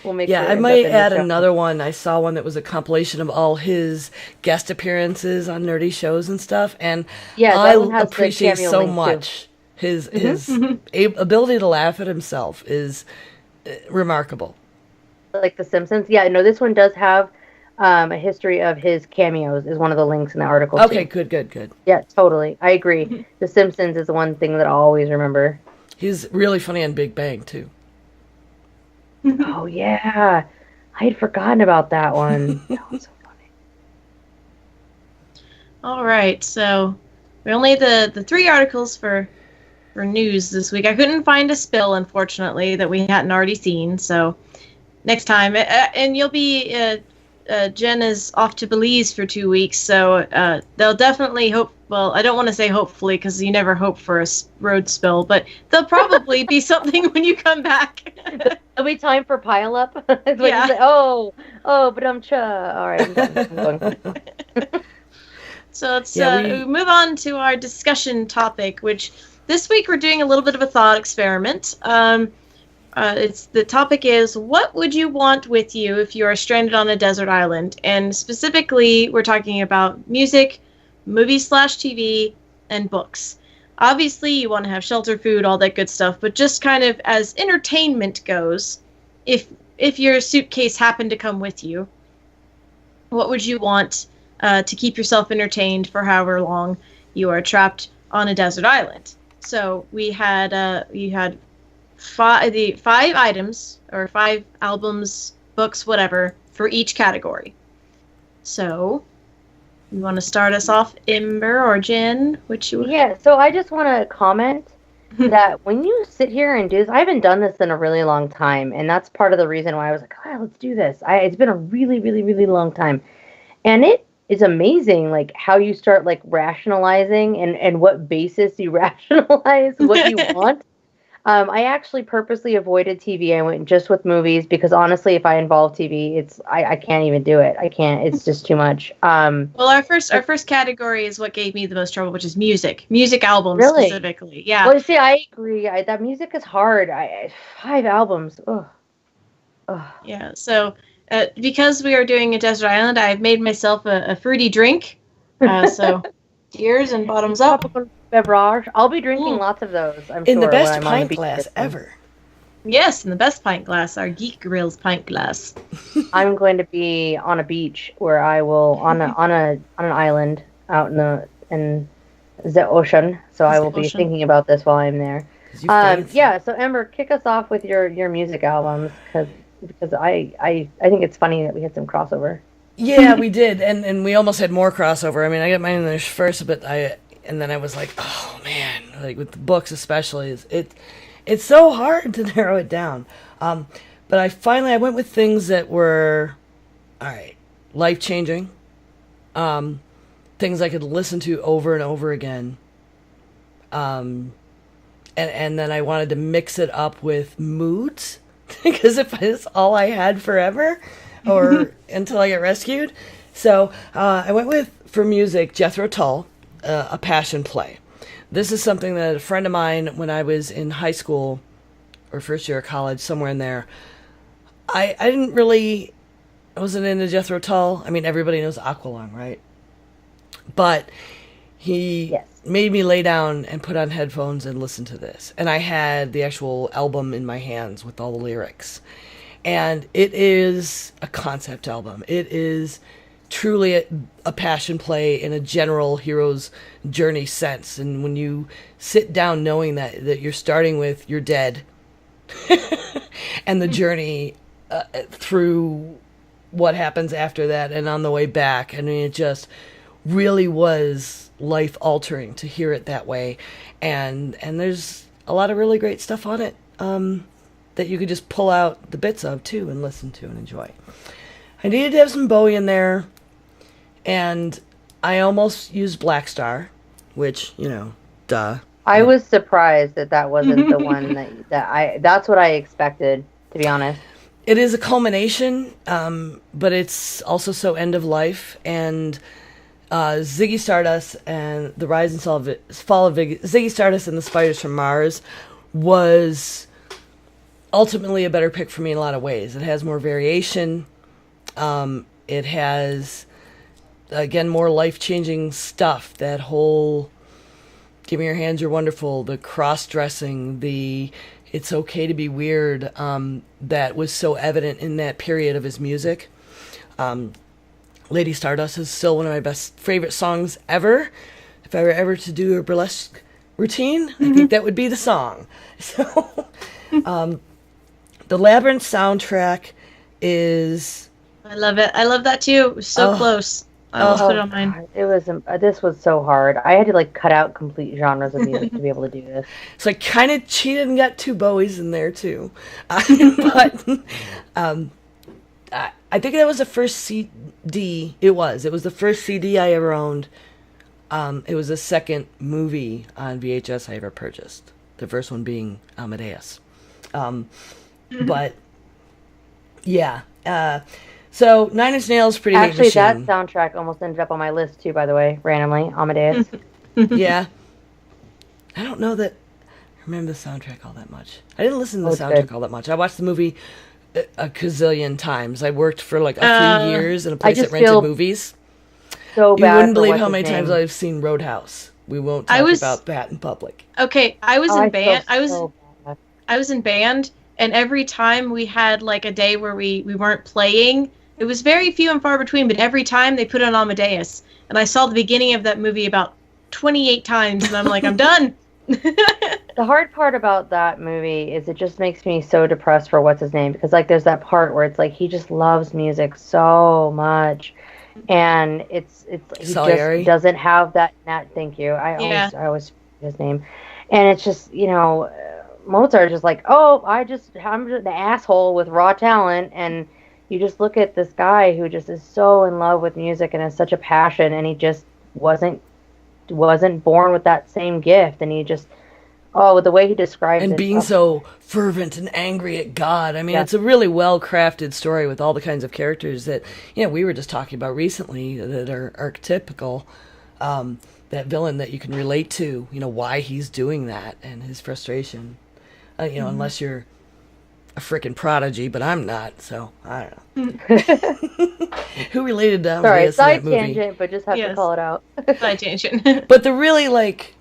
We'll make Yeah, sure I it ends up might in the add show. another one. I saw one that was a compilation of all his guest appearances on nerdy shows and stuff, and Yeah, I that one has the appreciate cameo so link, too. much his ability to laugh at himself is remarkable. Like The Simpsons. Yeah, no, this one does have a history of his cameos, is one of the links in the article, Okay, too. good. Yeah, totally. I agree. The Simpsons is the one thing that I'll always remember. He's really funny on Big Bang too. Oh, yeah. I had forgotten about that one. That was so funny. All right, so we only had the three articles for news this week. I couldn't find a spill, unfortunately, that we hadn't already seen. So next time, and you'll be Jen is off to Belize for 2 weeks, so they'll definitely hope. Well, I don't want to say hopefully because you never hope for a road spill, but there'll probably be something when you come back. There'll be time for pile up. It's when Yeah. you say, but I'm all right, I'm done. I'm going. So let's Yeah, move on to our discussion topic, which this week we're doing a little bit of a thought experiment. The topic is, what would you want with you if you are stranded on a desert island? And specifically, we're talking about music, movies/TV, and books. Obviously, you want to have shelter, food, all that good stuff, but just kind of as entertainment goes, if your suitcase happened to come with you, what would you want to keep yourself entertained for however long you are trapped on a desert island? So we had five items, or 5 albums, books, whatever, for each category. So you want to start us off, Ember or Jen? Yeah, so I just want to comment that when you sit here and do this, I haven't done this in a really long time, and that's part of the reason why I was like, let's do this. It's been a really, really, really long time. And it is amazing, like, how you start, like, rationalizing and what basis you rationalize what you want. I actually purposely avoided TV. I went just with movies because honestly, if I involve TV, I can't even do it. I can't. It's just too much. Well, our first category is what gave me the most trouble, which is music albums. Really? Specifically. Yeah. Well, see, I agree. That music is hard. 5 albums. Ugh. Yeah. So because we are doing a desert island, I've made myself a fruity drink. So ears and bottoms up. Tropical beverage. I'll be drinking lots of those. I'm In sure. the best when I'm on pint the beach glass this time. ever. Yes, in the best pint glass, our Geek Grills pint glass. I'm going to be on a beach where I will on an island out in the ocean. So I will be ocean. thinking about this while I'm there. 'Cause you fancy. Yeah. So Ember, kick us off with your music albums because I think it's funny that we had some crossover. Yeah, we did, and we almost had more crossover. I mean, I got mine in there first, but then I was like, oh man, like with the books especially, it's so hard to narrow it down. But I went with things that were, all right, life changing, things I could listen to over and over again, and then I wanted to mix it up with moods because if it's all I had forever, or until I get rescued. So I went with, for music, Jethro Tull, A Passion Play. This is something that a friend of mine, when I was in high school, or first year of college, somewhere in there, I wasn't into Jethro Tull. I mean, everybody knows Aqualung, right? But he made me lay down and put on headphones and listen to this. And I had the actual album in my hands with all the lyrics. And it is a concept album. It is truly a passion play in a general hero's journey sense. And when you sit down knowing that you're starting with you're dead and the journey through what happens after that and on the way back, I mean, it just really was life-altering to hear it that way. And there's a lot of really great stuff on it. That you could just pull out the bits of, too, and listen to and enjoy. I needed to have some Bowie in there, and I almost used Black Star, which, duh. I was surprised that wasn't the one that's what I expected, to be honest. It is a culmination, but it's also so end of life, and Ziggy Stardust and the Rise and Fall of Ziggy Stardust and the Spiders from Mars was ultimately a better pick for me in a lot of ways. It has more variation. It has, again, more life-changing stuff. That whole "Give Me Your Hands, You're Wonderful," the cross-dressing, the "It's Okay to Be Weird," that was so evident in that period of his music. Lady Stardust is still one of my favorite songs ever. If I were ever to do a burlesque routine, I think that would be the song. So, the Labyrinth soundtrack is... I love it. I love that too. It was so close. I almost put it on mine. It was. This was so hard. I had to like cut out complete genres of music to be able to do this. So I kind of cheated and got 2 Bowies in there too. But I think that was the first CD. It was the first CD I ever owned. It was the second movie on VHS I ever purchased. The first one being Amadeus. But yeah. So Nine Inch Nails, Pretty Hate Machine. Actually, that soundtrack almost ended up on my list too. By the way, randomly, Amadeus. Yeah. I don't know that I remember the soundtrack all that much. I didn't listen to the soundtrack all that much. I watched the movie a gazillion times. I worked for like a few years in a place that rented movies. So bad. You wouldn't believe how many times I've seen Roadhouse. We won't talk about that in public. Okay, I was in band. I was in band, and every time we had like a day where we weren't playing, it was very few and far between, but every time they put on Amadeus. And I saw the beginning of that movie about 28 times, and I'm like, I'm done. The hard part about that movie is it just makes me so depressed for what's his name, because like there's that part where it's like he just loves music so much, and it's he Salieri? just doesn't have that. Thank you. I always forget his name, and it's just Mozart just like, I'm just the asshole with raw talent, and you just look at this guy who just is so in love with music and has such a passion, and he just wasn't born with that same gift, and he just the way he describes it, and being so fervent and angry at God. I mean, It's a really well crafted story with all the kinds of characters that we were just talking about recently that are archetypical. That villain that you can relate to, why he's doing that and his frustration. Unless you're a freaking prodigy, but I'm not, so I don't know. Who related to Sorry, side movie? tangent, but just have to call it out. Side tangent. But the really like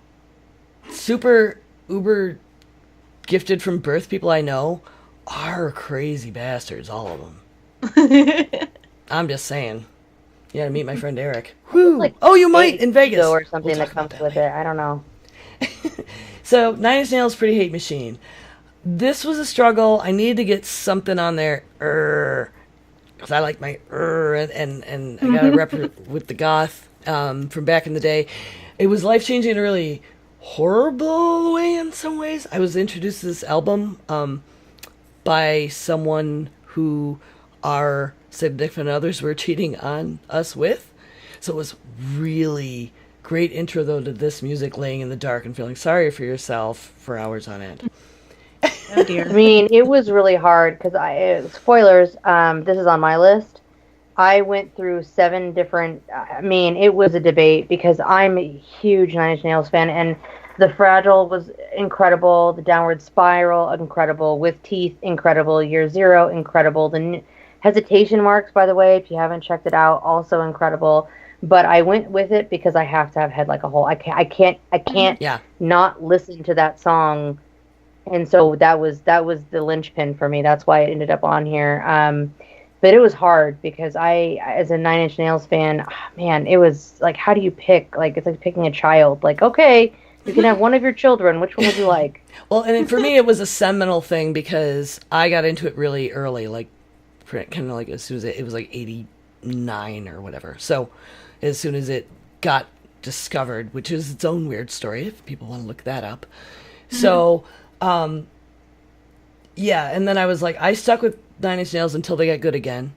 super uber gifted from birth people I know are crazy bastards, all of them. I'm just saying. You gotta meet my friend Eric. Woo! Like you might in Vegas or something that comes with it. I don't know. So, Nine Inch Nails, Pretty Hate Machine. This was a struggle. I needed to get something on there, because I like my and I got a rep with the goth from back in the day. It was life-changing in a really horrible way in some ways. I was introduced to this album by someone who our significant others were cheating on us with. So it was really great intro, though, to this music, laying in the dark and feeling sorry for yourself for hours on end. Oh dear. I mean, it was really hard because spoilers. This is on my list. I went through 7 different. It was a debate because I'm a huge Nine Inch Nails fan, and The Fragile was incredible. The Downward Spiral, incredible. With Teeth, incredible. Year Zero, incredible. The Hesitation Marks, by the way, if you haven't checked it out, also incredible. But I went with it because I have to have Head Like a Hole. I can't not listen to that song. And so that was the linchpin for me. That's why it ended up on here. But it was hard because I, as a Nine Inch Nails fan, it was like, how do you pick? Like, it's like picking a child. Like, okay, you can have one of your children. Which one would you like? Well, and for me, it was a seminal thing because I got into it really early, like kind of like as soon as it was like 89 or whatever. So as soon as it got discovered, which is its own weird story, if people want to look that up. So, and then I was like, I stuck with Nine Inch Nails until they got good again.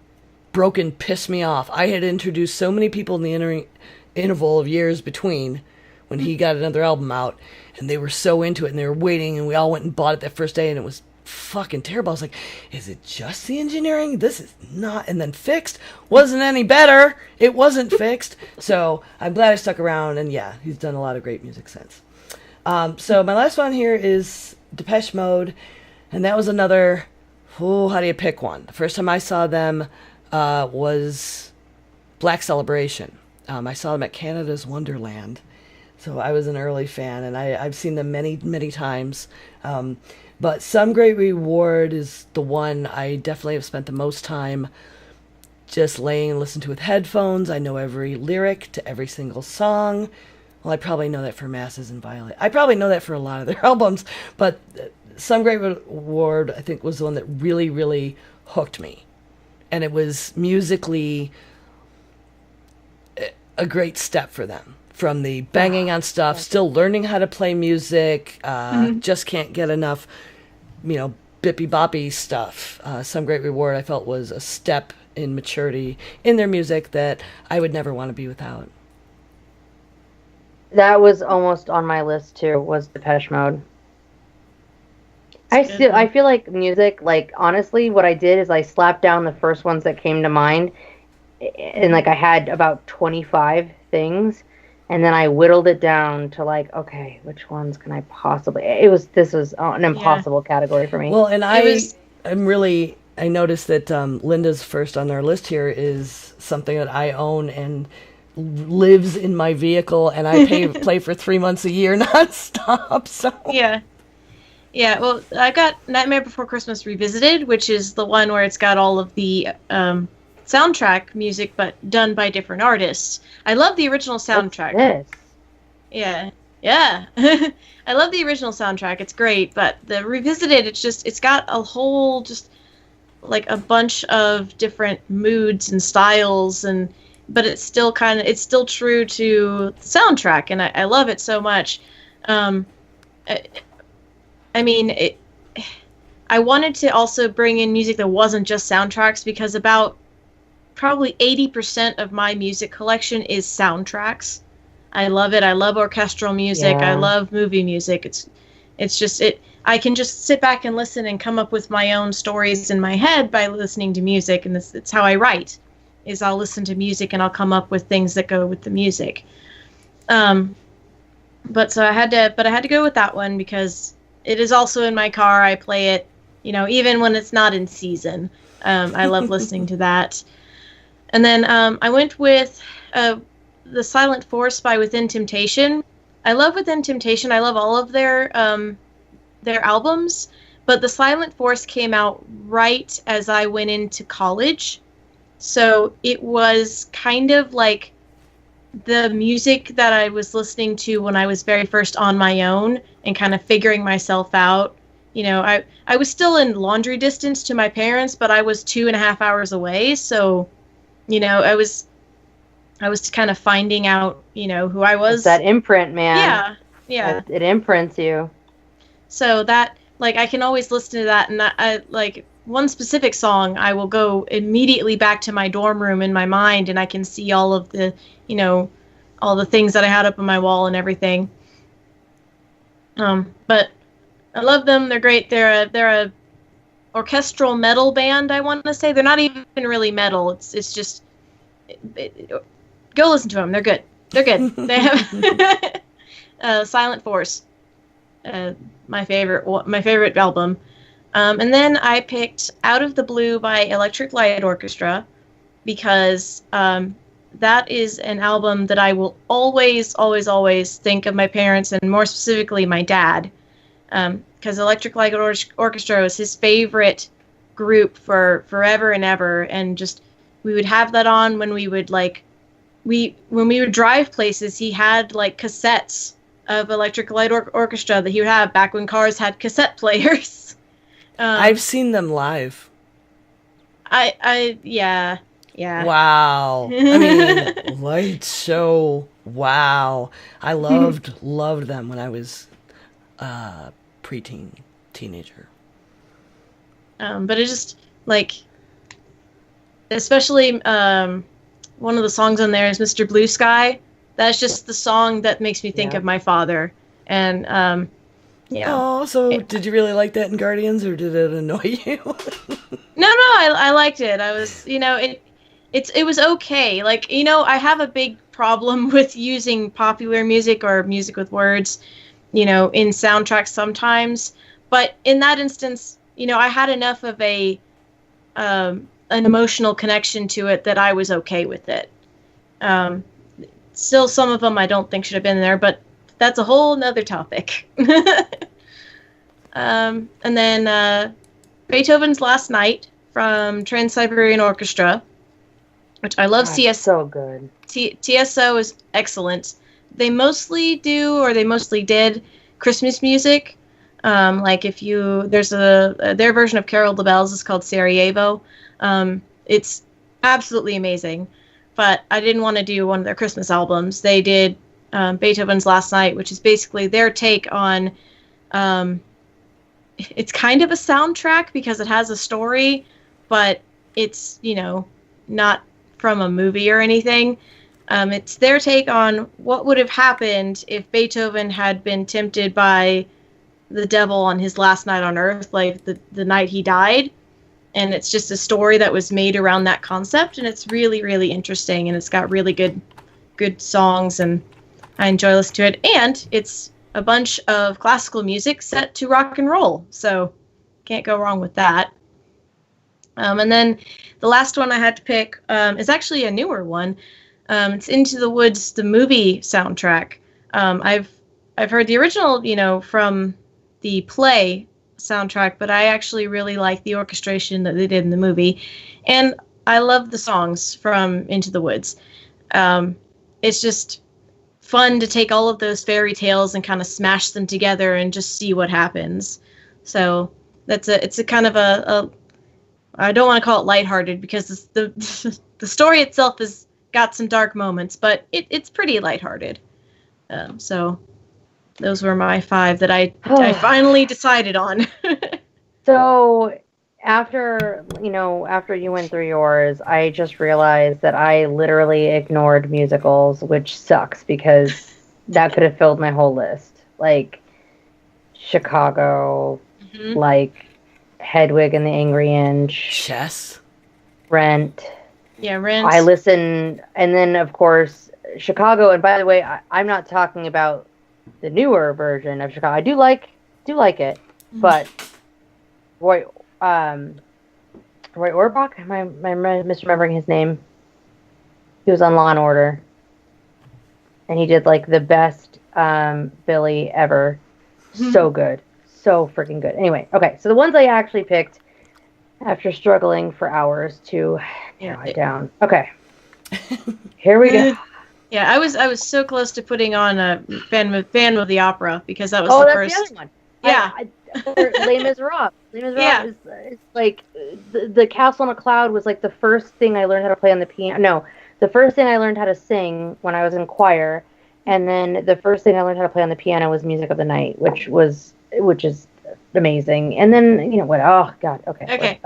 Broken pissed me off. I had introduced so many people in the interval of years between when he got another album out, and they were so into it, and they were waiting, and we all went and bought it that first day, and it was fucking terrible. I was like, is it just the engineering? This is not. And then fixed wasn't any better. It wasn't fixed. So I'm glad I stuck around. And yeah, he's done a lot of great music since. So my last one here is Depeche Mode. And that was another, how do you pick one? The first time I saw them was Black Celebration. I saw them at Canada's Wonderland. So I was an early fan, and I've seen them many, many times. But Some Great Reward is the one I definitely have spent the most time just laying and listening to with headphones. I know every lyric to every single song. Well, I probably know that for Masses and Violet. I probably know that for a lot of their albums, but Some Great Reward, I think, was the one that really, really hooked me. And it was musically a great step for them. From the banging on stuff, still learning how to play music, just can't get enough, bippy boppy stuff. Some Great Reward I felt was a step in maturity in their music that I would never want to be without. That was almost on my list too, was Depeche Mode. I feel like music, like, honestly, what I did is I slapped down the first ones that came to mind, and like I had about 25 things. And then I whittled it down to like, okay, which ones can I possibly? This was an impossible category for me. Well, and I noticed that Linda's first on our list here is something that I own and lives in my vehicle, and I play for 3 months a year nonstop. So yeah. Well, I got Nightmare Before Christmas Revisited, which is the one where it's got all of the soundtrack music, but done by different artists. I love the original soundtrack. What's this? Yeah. I love the original soundtrack. It's great, but the Revisited, it's got a whole, just like a bunch of different moods and styles, but it's still true to the soundtrack, and I love it so much. I wanted to also bring in music that wasn't just soundtracks, because about probably 80% of my music collection is soundtracks. I love it. I love orchestral music. Yeah. I love movie music. It's just I can just sit back and listen and come up with my own stories in my head by listening to music, and it's how I write. Is I'll listen to music and I'll come up with things that go with the music. But I had to go with that one because it is also in my car. I play it, even when it's not in season. I love listening to that. And then I went with The Silent Force by Within Temptation. I love Within Temptation. I love all of their albums. But The Silent Force came out right as I went into college. So it was kind of like the music that I was listening to when I was very first on my own and kind of figuring myself out. I was still in laundry distance to my parents, but I was 2.5 hours away. So I was kind of finding out, who I was. It's that imprint, man. Yeah. It imprints you. So that, like, I can always listen to that, and I like one specific song, I will go immediately back to my dorm room in my mind, and I can see all of the, all the things that I had up on my wall and everything. But I love them. They're great. They're a orchestral metal band, I want to say. They're not even really metal. It's just go listen to them. They're good. They have Silent Force, my favorite album. And then I picked Out of the Blue by Electric Light Orchestra because that is an album that I will always, always, always think of my parents, and more specifically my dad. Because Electric Light Orchestra was his favorite group for forever and ever, and just we would have that on when we would when we would drive places. He had like cassettes of Electric Light Orchestra that he would have back when cars had cassette players. I've seen them live. Yeah. Wow. I mean, light show. Wow. I loved them when I was teenager. But it just, like, especially one of the songs on there is Mr. Blue Sky. That's just the song that makes me think of my father. And Yeah. Oh, so did you really like that in Guardians, or did it annoy you? No, I liked it. I was, it was okay. Like, I have a big problem with using popular music or music with words, in soundtracks sometimes. But in that instance, I had enough of an emotional connection to it that I was okay with it. Still, some of them I don't think should have been there, but that's a whole nother topic. And then Beethoven's Last Night from Trans-Siberian Orchestra, which I love. So good. TSO is excellent. They mostly did Christmas music. Like if there's their version of Carol the Bells is called Sarajevo. It's absolutely amazing, but I didn't want to do one of their Christmas albums. They did Beethoven's Last Night, which is basically their take on. It's kind of a soundtrack because it has a story, but it's not from a movie or anything. It's their take on what would have happened if Beethoven had been tempted by the devil on his last night on Earth, like the night he died. And it's just a story that was made around that concept, and it's really, really interesting, and it's got really good songs, and I enjoy listening to it. And it's a bunch of classical music set to rock and roll, so can't go wrong with that. And then the last one I had to pick is actually a newer one. It's Into the Woods, the movie soundtrack. I've heard the original, from the play soundtrack, but I actually really like the orchestration that they did in the movie, and I love the songs from Into the Woods. It's just fun to take all of those fairy tales and kind of smash them together and just see what happens. So it's a kind of a I don't want to call it lighthearted because the story itself has got some dark moments, but it's pretty lighthearted. So those were my 5 that I finally decided on. So after you went through yours, I just realized that I literally ignored musicals, which sucks because that could have filled my whole list. Like Chicago, like Hedwig and the Angry Inch, Chess. Rent. Yeah, Rent. I listened, and then of course Chicago. And by the way, I'm not talking about the newer version of Chicago. I do like it, but Roy Orbach. Am I misremembering his name? He was on Law and Order, and he did like the best Billy ever. So good, so freaking good. Anyway, okay, so the ones I actually picked after struggling for hours to narrow it down. Okay, here we go. Yeah, I was so close to putting on a Phantom of the Opera because that was the first. The other one. Yeah. Les Miserables. Les Miserables is like the Castle on a Cloud was like the first thing I learned how to play on the piano. No, the first thing I learned how to sing when I was in choir, and then the first thing I learned how to play on the piano was Music of the Night, which is amazing. And then what? Oh God. Okay.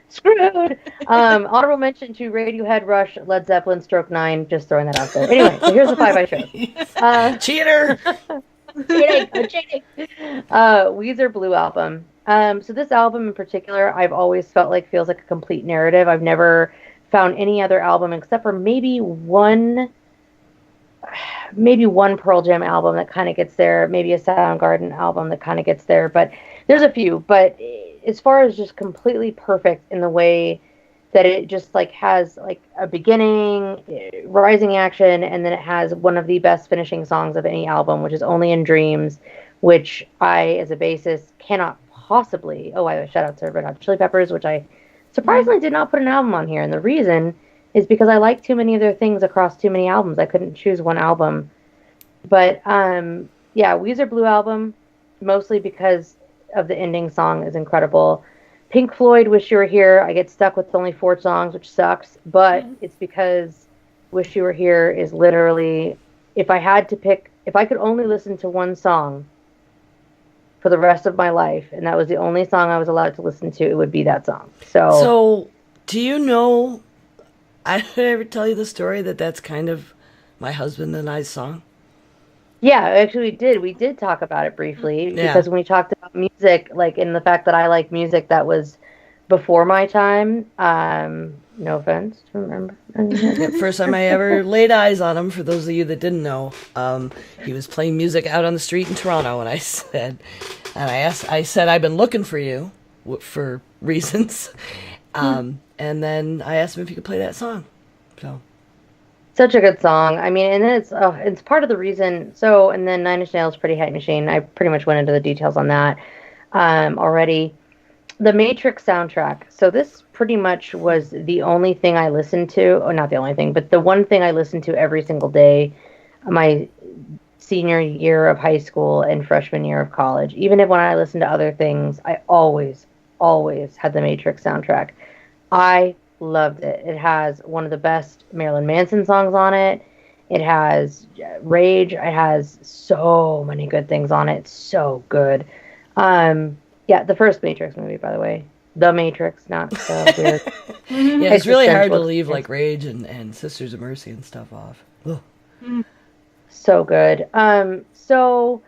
Screwed. Honorable mention to Radiohead, Rush, Led Zeppelin, Stroke 9. Just throwing that out there. Anyway, so here's the 5 I chose. Cheater. Cheating. Weezer Blue Album. So this album in particular, I've always felt like feels like a complete narrative. I've never found any other album except for maybe one Pearl Jam album that kind of gets there, maybe a Soundgarden album that kind of gets there, but there's a few. But as far as just completely perfect in the way that it just like has like a beginning, rising action, and then it has one of the best finishing songs of any album, which is Only in Dreams, which I, as a bassist, cannot possibly. Oh, I shout out to Red Hot Chili Peppers, which I surprisingly did not put an album on here, and the reason is because I like too many of their things across too many albums. I couldn't choose one album, but Weezer Blue Album, mostly because of the ending song is incredible. Pink Floyd, Wish You Were Here. I get stuck with only 4 songs, which sucks, but it's because Wish You Were Here is literally, if I could only listen to one song for the rest of my life, and that was the only song I was allowed to listen to, it would be that song. So do you know, I did ever tell you the story that's kind of my husband and I's song? Yeah, actually, we did. We did talk about it briefly Yeah. because when we talked about music, like in the fact that I like music that was before my time. No offense, remember? Yep, first time I ever laid eyes on him, for those of you that didn't know, he was playing music out on the street in Toronto, and I said, I've been looking for you, for reasons, and then I asked him if he could play that song, so. Such a good song. I mean, and it's part of the reason. So, and then Nine Inch Nails, Pretty Hate Machine. I pretty much went into the details on that already. The Matrix soundtrack. So this pretty much was the only thing I listened to. Oh, not the only thing, but the one thing I listened to every single day. My senior year of high school and freshman year of college. Even if when I listened to other things, I always had the Matrix soundtrack. I loved it. It has one of the best Marilyn Manson songs on it. It has Rage. It has so many good things on it. It's so good. Yeah, the first Matrix movie, by the way. The Matrix, not the weird. Yeah, it's really hard to existential leave like Rage and Sisters of Mercy and stuff off. Ugh. So good. So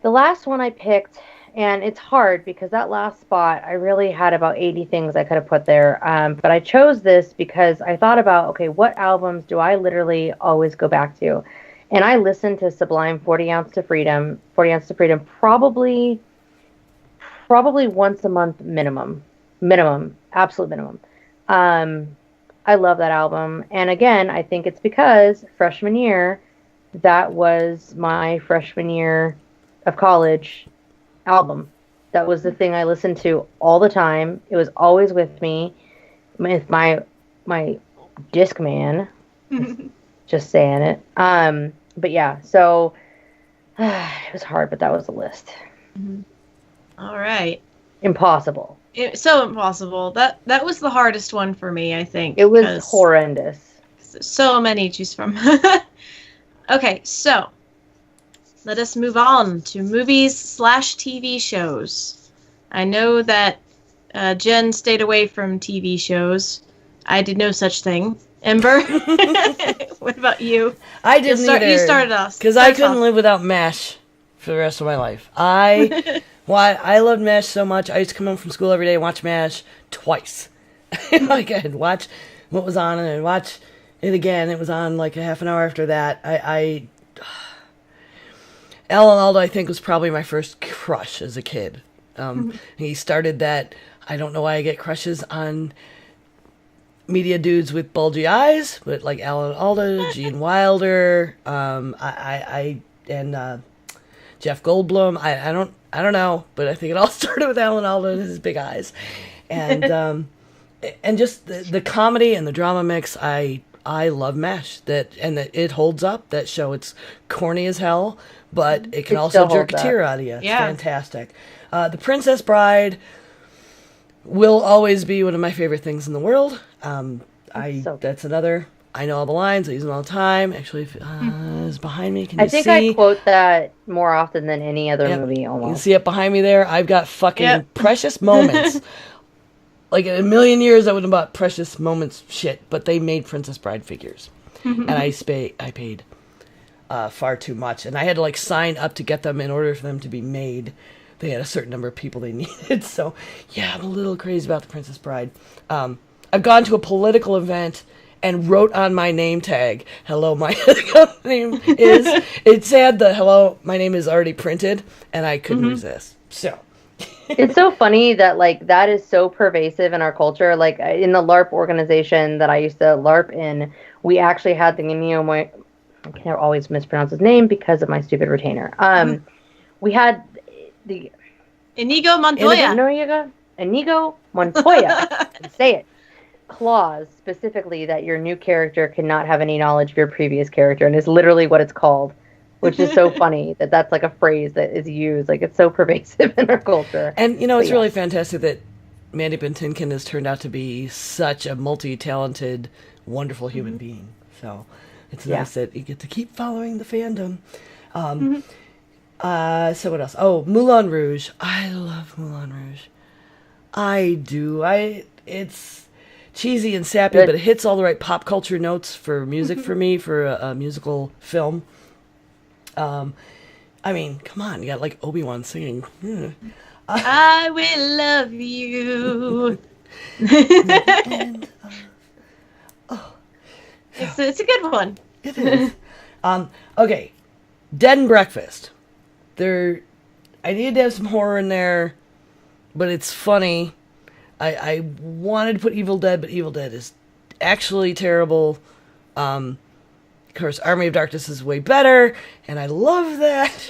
the last one I picked, and it's hard because that last spot, I really had about 80 things I could have put there. But I chose this because I thought about, okay, what albums do I literally always go back to? And I listened to Sublime 40 Ounce to Freedom, probably once a month minimum, absolute minimum. I love that album. And again, I think it's because freshman year, that was my freshman year of college album. That was the thing I listened to all the time. It was always with me, with my Discman. Just saying it. But yeah, so it was hard, but that was the list. All right. Impossible. So impossible. That was the hardest one for me, I think. It was horrendous. So many to choose from. Okay, so let us move on to movies/TV shows. I know that Jen stayed away from TV shows. I did no such thing. Ember, what about you? I didn't either. You started us. Because I couldn't live without MASH for the rest of my life. I loved MASH so much. I used to come home from school every day and watch MASH twice. Like I'd watch what was on and I'd watch it again. It was on like a half an hour after that. Alan Alda, I think, was probably my first crush as a kid. He started that. I don't know why I get crushes on media dudes with bulgy eyes, but like Alan Alda, Gene Wilder, and Jeff Goldblum. I don't know, but I think it all started with Alan Alda and his big eyes, and just the comedy and the drama mix. I love MASH. That it holds up. That show, it's corny as hell, but it can also jerk a tear out of you. It's fantastic. The Princess Bride will always be one of my favorite things in the world. That's another. I know all the lines. I use them all the time. Actually, if it's behind me, can you see? I think I quote that more often than any other movie, almost. You can see it behind me there. I've got fucking precious moments. Like in a million years, I wouldn't have bought precious moments shit, but they made Princess Bride figures. And I paid far too much. And I had to like sign up to get them in order for them to be made. They had a certain number of people they needed. So, yeah, I'm a little crazy about the Princess Bride. I've gone to a political event and wrote on my name tag, hello, my name is, it said the hello, my name is already printed, and I couldn't resist. So. It's so funny that like that is so pervasive in our culture. Like in the LARP organization that I used to LARP in, we actually had the I can always mispronounce his name because of my stupid retainer. We had the Inigo Montoya. Inigo Montoya. Say it. Clause specifically that your new character cannot have any knowledge of your previous character, and is literally what it's called. Which is so funny that that's like a phrase that is used. Like it's so pervasive in our culture. And it's really fantastic that Mandy Patinkin has turned out to be such a multi-talented, wonderful human being. So it's nice that you get to keep following the fandom. So what else? Oh, Moulin Rouge. I love Moulin Rouge. I do. It's cheesy and sappy, but it hits all the right pop culture notes for music for me, for a musical film. I mean, come on, you got like Obi-Wan singing. I will love you. And, It's a good one. it is. Okay, Dead and Breakfast. I needed to have some horror in there, but it's funny. I wanted to put Evil Dead, but Evil Dead is actually terrible. Of course, Army of Darkness is way better, and I love that.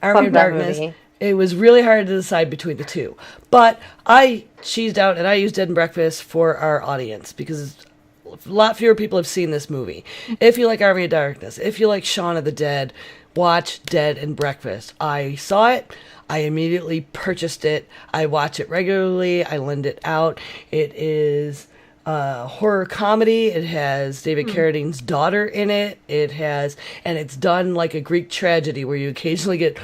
Army Fuck of that Darkness. movie. It was really hard to decide between the two. But I cheesed out, and I used Dead and Breakfast for our audience, because a lot fewer people have seen this movie. If you like Army of Darkness, if you like Shaun of the Dead, watch Dead and Breakfast. I saw it. I immediately purchased it. I watch it regularly. I lend it out. It is horror comedy. It has David Carradine's daughter in it. And it's done like a Greek tragedy where you occasionally get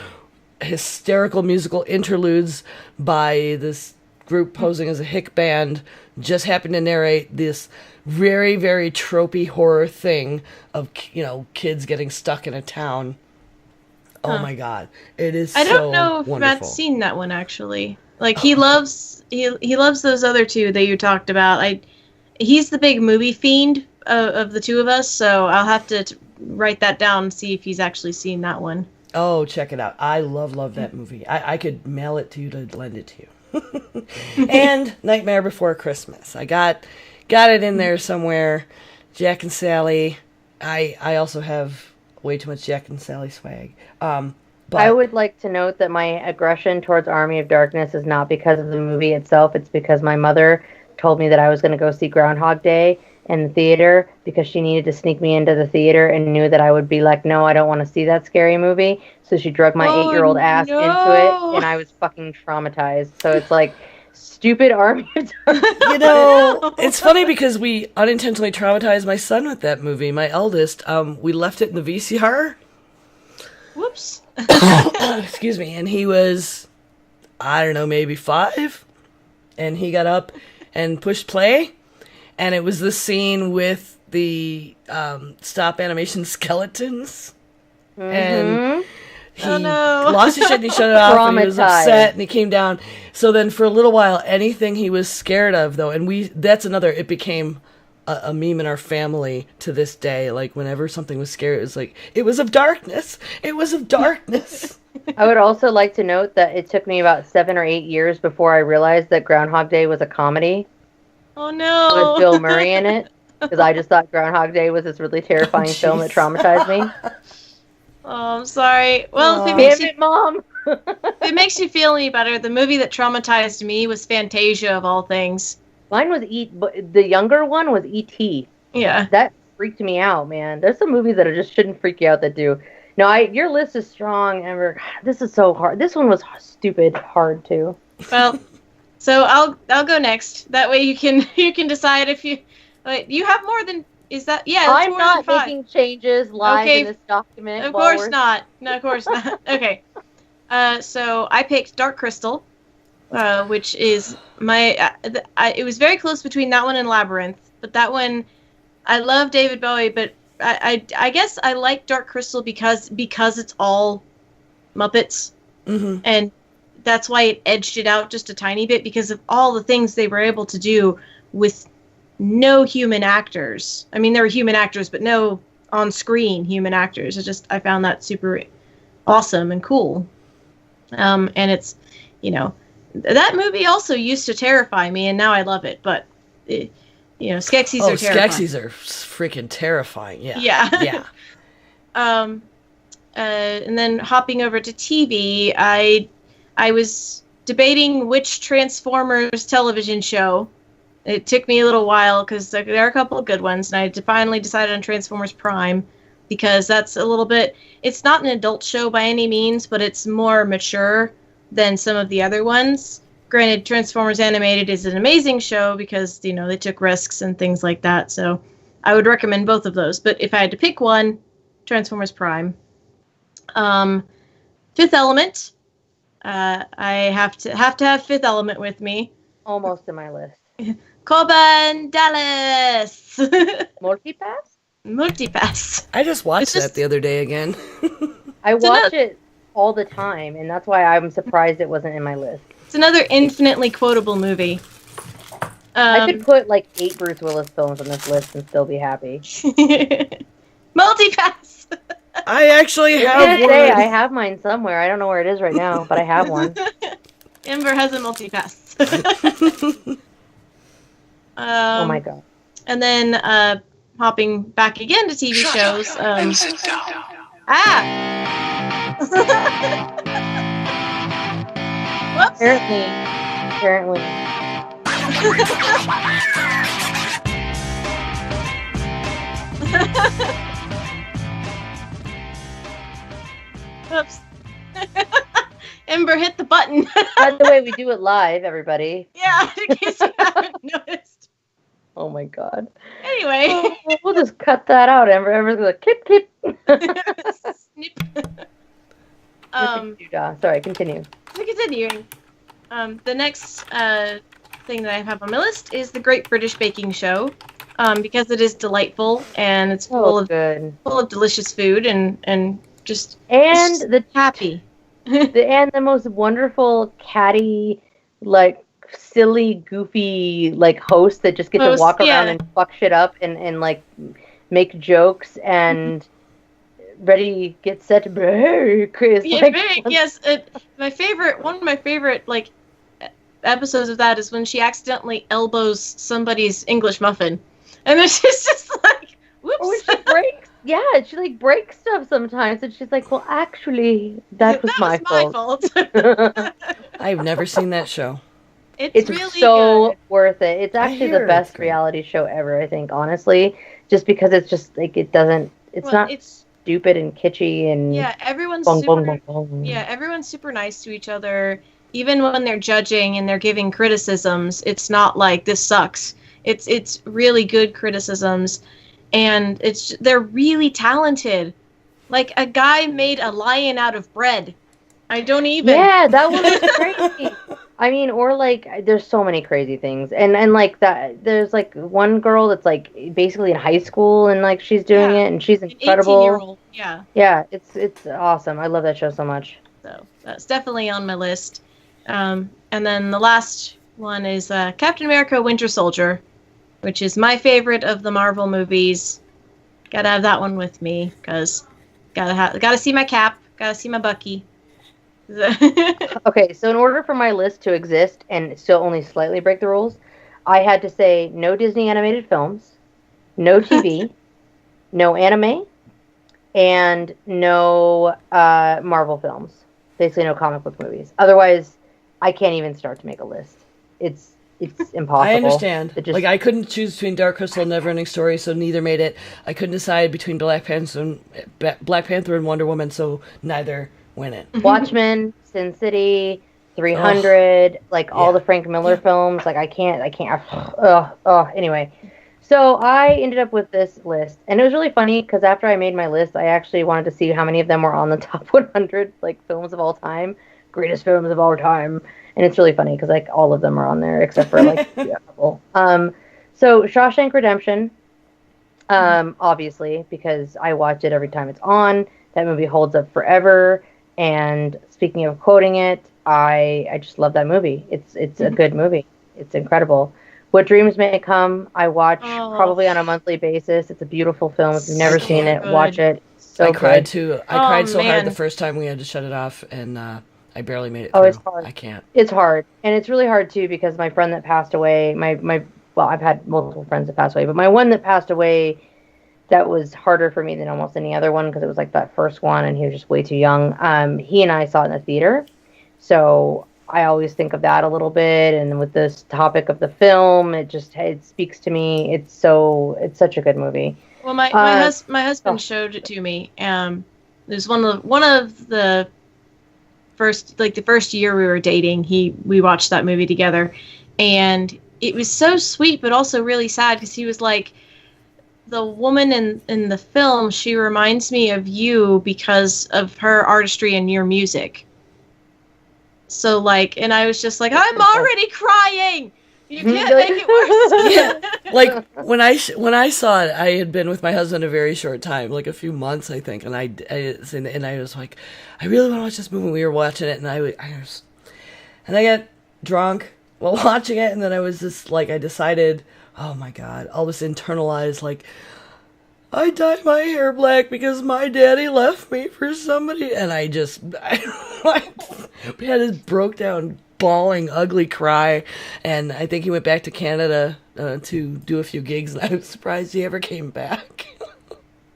hysterical musical interludes by this group posing as a hick band, just happen to narrate this very, very tropey horror thing of, kids getting stuck in a town. Oh my God. It is I so don't know if wonderful. Matt's seen that one actually. Like he loves those other two that you talked about. He's the big movie fiend of the two of us, so I'll have to write that down and see if he's actually seen that one. Oh, check it out. I love that movie. I could mail it to you to lend it to you. And Nightmare Before Christmas. I got it in there somewhere. Jack and Sally. I also have way too much Jack and Sally swag. But I would like to note that my aggression towards Army of Darkness is not because of the movie itself. It's because my mother told me that I was going to go see Groundhog Day in the theater because she needed to sneak me into the theater and knew that I would be like, no, I don't want to see that scary movie. So she drugged my 8-year-old ass into it, and I was fucking traumatized. So it's like, stupid Army of Darkness. It's funny because we unintentionally traumatized my son with that movie. My eldest, we left it in the VCR. Whoops. Excuse me. And he was, I don't know, maybe 5. And he got up and pushed play. And it was the scene with the stop animation skeletons. And he lost his shit and he shut it off and he was upset and he came down. So then for a little while, anything he was scared of, though, and it became a meme in our family to this day. Like, whenever something was scary, it was like, it was of darkness. It was of darkness. I would also like to note that it took me about 7 or 8 years before I realized that Groundhog Day was a comedy Oh no. with Bill Murray in it. Because I just thought Groundhog Day was this really terrifying film that traumatized me. Oh, I'm sorry. Well, Damn it, Mom! if it makes you feel any better, the movie that traumatized me was Fantasia of all things. Mine was the younger one was E.T. Yeah. That freaked me out, man. There's some movies that just shouldn't freak you out that do. No, your list is strong, Amber. This is so hard. This one was stupid hard too. Well, so I'll go next. That way you can decide if you have more than is that yeah. That's I'm more not than 5. making changes live in this document. Of course not. No, of course not. Okay. So I picked Dark Crystal, which is it was very close between that one and Labyrinth, but that one, I love David Bowie, but I guess I like Dark Crystal because it's all Muppets, and that's why it edged it out just a tiny bit because of all the things they were able to do with no human actors. I mean, there were human actors, but no on-screen human actors. I found that super awesome and cool. And it's, that movie also used to terrify me, and now I love it. But, Skeksis are terrifying. Skeksis are freaking terrifying. Yeah. Yeah. Yeah. And then hopping over to TV, I was debating which Transformers television show. It took me a little while because there are a couple of good ones, and I finally decided on Transformers Prime because that's a little bit. It's not an adult show by any means, but it's more mature than some of the other ones. Granted, Transformers Animated is an amazing show because they took risks and things like that. So I would recommend both of those. But if I had to pick one, Transformers Prime. Fifth Element. I have to have Fifth Element with me. Almost in my list. Coban Dallas. Multipass? Multipass. I just watched that the other day again. I watch it all the time, and that's why I'm surprised it wasn't in my list. It's another infinitely quotable movie. I could put like 8 Bruce Willis films on this list and still be happy. Multipass! I actually have one. I have mine somewhere. I don't know where it is right now, but I have one. Ember has a multipass. Oh my god. And then hopping back again to TV shows. And sit down. Whoops. Apparently. Whoops. Ember hit the button. By the way, we do it live, everybody. Yeah, in case you haven't noticed. Oh my god. Anyway. We'll just cut that out, Ember. Ember's like, clip, clip. Snip. Sorry, continue. Continuing. The next thing that I have on my list is the Great British Baking Show, because it is delightful and it's full of delicious food and just happy. And the most wonderful catty, like silly, goofy, like host that just gets to walk around and fuck shit up and like make jokes and ready, get set to break. Yes. One of my favorite like episodes of that is when she accidentally elbows somebody's English muffin, and then she's just like, "Whoops!" Or she breaks. Yeah, she like breaks stuff sometimes, and she's like, "Well, actually, that was my fault." I've never seen that show. It's really so good. worth it. It's actually the best reality show ever, I think, honestly. Just because it's just like it's not stupid and kitschy and everyone's bong, super bong, bong, bong. everyone's super nice to each other. Even when they're judging and they're giving criticisms, it's not like this sucks. It's really good criticisms, and they're really talented. Like a guy made a lion out of bread. I don't even. Yeah, that one was crazy. I mean, or like, there's so many crazy things, and like that. There's like one girl that's like basically in high school, and like she's doing it, and she's incredible. 18-year-old. Yeah, it's awesome. I love that show so much. So that's definitely on my list. And then the last one is Captain America: Winter Soldier, which is my favorite of the Marvel movies. Gotta have that one with me because gotta see my Cap, gotta see my Bucky. Okay, so in order for my list to exist and still only slightly break the rules, I had to say no Disney animated films, no TV, no anime, and no Marvel films. Basically, no comic book movies. Otherwise, I can't even start to make a list. It's impossible. I understand. Like I couldn't choose between Dark Crystal and Neverending Story, so neither made it. I couldn't decide between Black Panther and Wonder Woman, so neither win it. Watchmen, Sin City, 300, all the Frank Miller films. Like I can't. Anyway, so I ended up with this list, and it was really funny because after I made my list, I actually wanted to see how many of them were on the top 100 films of all time, greatest films of all time, and it's really funny because all of them are on there except for a couple. So Shawshank Redemption, obviously because I watch it every time it's on. That movie holds up forever. And speaking of quoting it, I just love that movie. It's a good movie. It's incredible. What Dreams May Come, I watch probably on a monthly basis. It's a beautiful film. If you've never seen it, watch it. So I cried good. too. I cried so hard the first time we had to shut it off, and I barely made it through. Oh, it's hard. I can't. It's hard. And it's really hard too because my friend that passed away, well, I've had multiple friends that passed away, but my one that passed away, that was harder for me than almost any other one because it was that first one and he was just way too young. He and I saw it in the theater. So I always think of that a little bit. And with this topic of the film, it speaks to me. It's such a good movie. Well, my husband showed it to me. It was one of the first, the first year we were dating, we watched that movie together. And it was so sweet, but also really sad because he was like, the woman in the film, she reminds me of you because of her artistry and your music. So and I was just like, I'm already crying You can't make it worse. Yeah, like when I saw it, I had been with my husband a very short time, like a few months, I think, and I was like, I really want to watch this movie. We were watching it, and I got drunk while watching it, and then I was just like, I decided, oh my god, all this internalized like, I dyed my hair black because my daddy left me for somebody, and I had this broke down, bawling, ugly cry, and I think he went back to Canada to do a few gigs, and I was surprised he ever came back.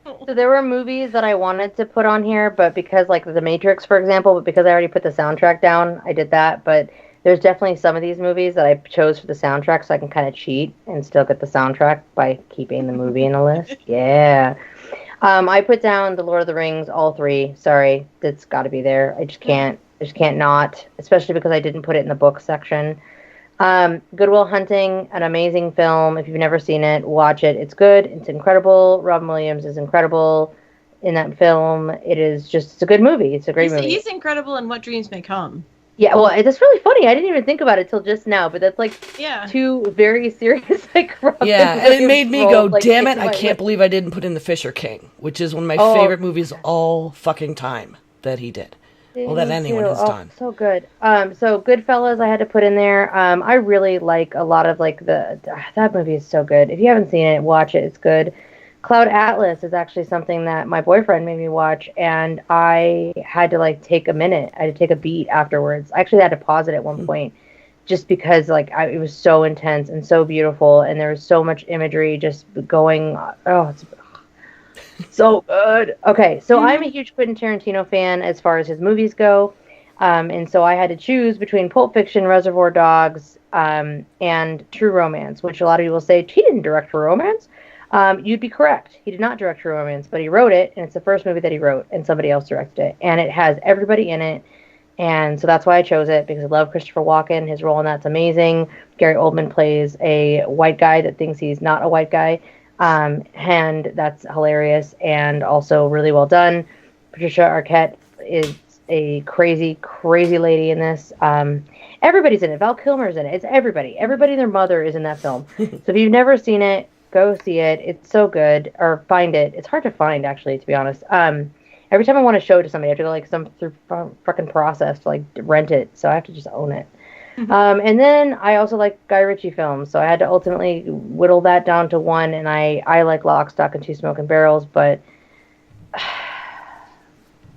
So there were movies that I wanted to put on here, but because, like, The Matrix, for example, but because I already put the soundtrack down, I did that, but there's definitely some of these movies that I chose for the soundtrack, so I can kind of cheat and still get the soundtrack by keeping the movie in the list. Yeah. I put down The Lord of the Rings, all 3. Sorry, that's got to be there. I just can't not, especially because I didn't put it in the book section. Good Will Hunting, an amazing film. If you've never seen it, watch it. It's good. It's incredible. Robin Williams is incredible in that film. It's a good movie. It's a great movie. He's incredible in What Dreams May Come. Yeah, well, that's really funny. I didn't even think about it till just now, but that's like 2 very serious, like, Robin Yeah, and it made me go, roles, like, damn it, I like, can't believe I didn't put in The Fisher King, which is one of my favorite movies all fucking time that he did. Well, that anyone has done. So good. So Goodfellas I had to put in there. I really like a lot of, like, that movie is so good. If you haven't seen it, watch it. It's good. Cloud Atlas is actually something that my boyfriend made me watch, and I had to, like, take a minute. I had to take a beat afterwards. I actually had to pause it at one point just because, like, it was so intense and so beautiful, and there was so much imagery just going. Oh, it's so good. Okay, so I'm a huge Quentin Tarantino fan as far as his movies go, and so I had to choose between Pulp Fiction, Reservoir Dogs, and True Romance, which a lot of people say, he didn't direct True Romance. You'd be correct. He did not direct True Romance, but he wrote it, and it's the first movie that he wrote, and somebody else directed it. And it has everybody in it, and so that's why I chose it, because I love Christopher Walken. His role in that's amazing. Gary Oldman plays a white guy that thinks he's not a white guy, and that's hilarious and also really well done. Patricia Arquette is a crazy, crazy lady in this. Everybody's in it. Val Kilmer's in it. It's everybody. Everybody and their mother is in that film. So if you've never seen it, go see it. It's so good. Or find it. It's hard to find, actually, to be honest. Every time I want to show it to somebody, I have to go, like, some through fucking process to, like, rent it. So I have to just own it. And then I also like Guy Ritchie films. So I had to ultimately whittle that down to 1. And I like Lock, Stock, and Two Smoking Barrels. But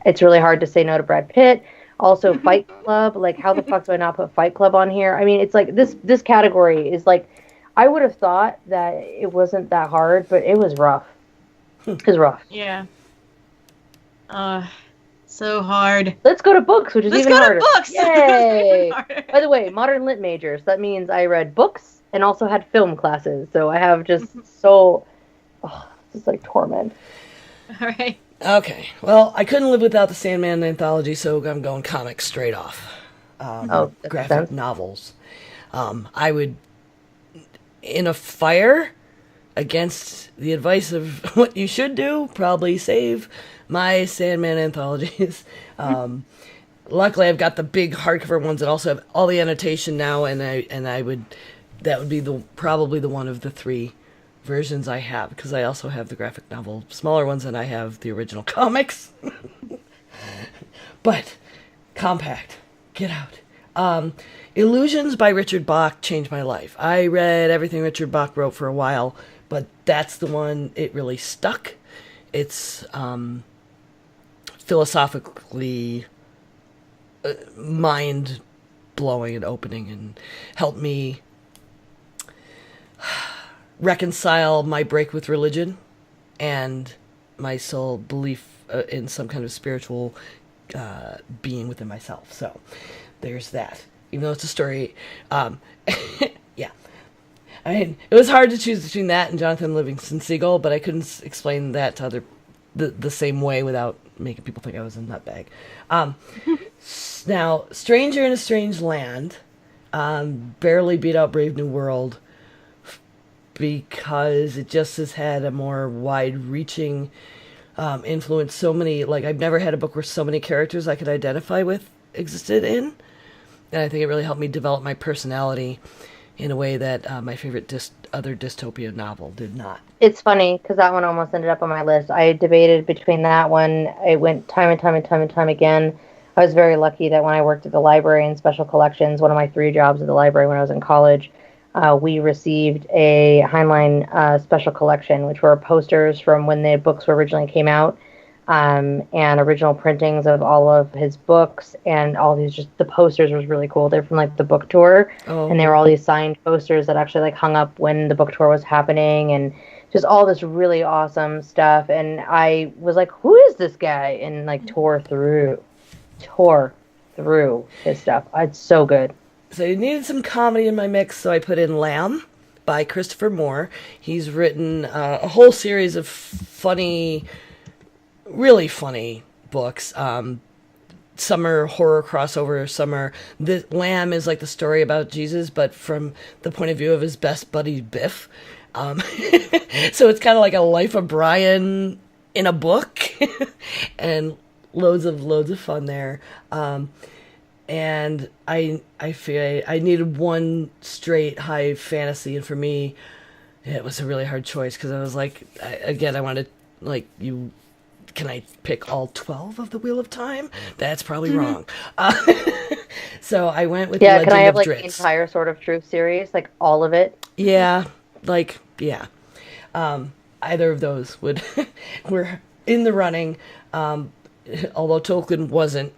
it's really hard to say no to Brad Pitt. Also, Fight Club. Like, how the fuck do I not put Fight Club on here? I mean, it's like this category is like, I would have thought that it wasn't that hard, but it was rough. It was rough. Yeah. So hard. Let's go to books, which is even harder. Let's go to books! Yay! Even harder. By the way, modern lit majors. That means I read books and also had film classes. So I have just it's like torment. All right. Okay, well, I couldn't live without the Sandman anthology, so I'm going comics straight off. Graphic novels. I would, in a fire against the advice of what you should do, probably save my Sandman anthologies. Luckily, I've got the big hardcover ones that also have all the annotation now, and that would be probably the one of the 3 versions I have, because I also have the graphic novel smaller ones, and I have the original comics. But compact, get out. Illusions by Richard Bach changed my life. I read everything Richard Bach wrote for a while, but that's the one, it really stuck. It's philosophically mind-blowing and opening, and helped me reconcile my break with religion and my soul belief in some kind of spiritual being within myself. So there's that. Even though it's a story, yeah. I mean, it was hard to choose between that and Jonathan Livingston Seagull, but I couldn't explain that to the same way without making people think I was a nutbag. Now, Stranger in a Strange Land barely beat out Brave New World, because it just has had a more wide-reaching influence. So many, like, I've never had a book where so many characters I could identify with existed in, and I think it really helped me develop my personality in a way that my favorite other dystopian novel did not. It's funny because that one almost ended up on my list. I debated between that one. I went time and time and time and time again. I was very lucky that when I worked at the library in special collections, one of my 3 jobs at the library when I was in college, we received a Heinlein special collection, which were posters from when the books originally came out, and original printings of all of his books, and all these, just the posters was really cool. They're from like the book tour, and they were all these signed posters that actually like hung up when the book tour was happening, and just all this really awesome stuff. And I was like, who is this guy? And like tore through his stuff. It's so good. So I needed some comedy in my mix, so I put in Lamb by Christopher Moore. He's written a whole series of funny, really funny books. Some are horror crossover, some are... Lamb is like the story about Jesus, but from the point of view of his best buddy, Biff. So it's kind of like a Life of Brian in a book. And loads of fun there. And I feel I needed one straight high fantasy, and for me, it was a really hard choice because I was like, I wanted, like, can I pick all 12 of the Wheel of Time? That's probably wrong. So I went with Legend can I have of like Dritz. the entire Sword of Truth series, like all of it? Yeah, either of those were in the running. Although Tolkien wasn't.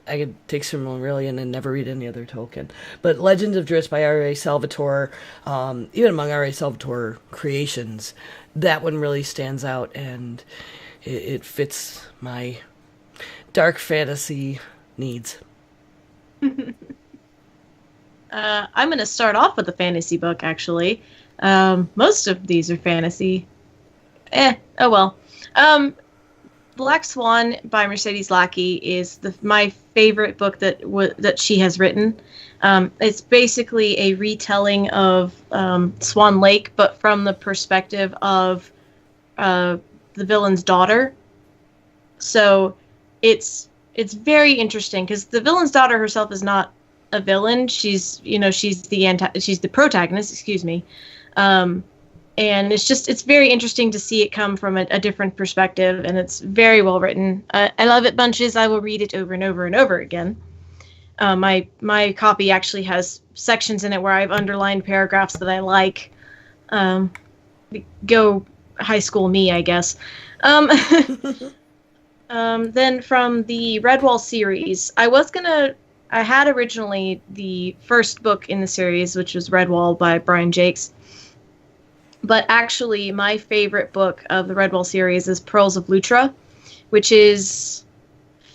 I could take Silmarillion and never read any other Tolkien. But Legends of Dritz by R.A. Salvatore, even among R.A. Salvatore creations, that one really stands out, and it fits my dark fantasy needs. I'm going to start off with a fantasy book, actually. Most of these are fantasy. Oh well. Black Swan by Mercedes Lackey is my favorite book that she has written. It's basically a retelling of Swan Lake, but from the perspective of the villain's daughter. So it's very interesting because the villain's daughter herself is not a villain. She's the protagonist. Excuse me. And it's very interesting to see it come from a different perspective, and it's very well written. I love it bunches. I will read it over and over and over again. My copy actually has sections in it where I've underlined paragraphs that I like. Go high school me, I guess. Then from the Redwall series, I had originally the first book in the series, which was Redwall by Brian Jakes. But actually, my favorite book of the Redwall series is Pearls of Lutra, which is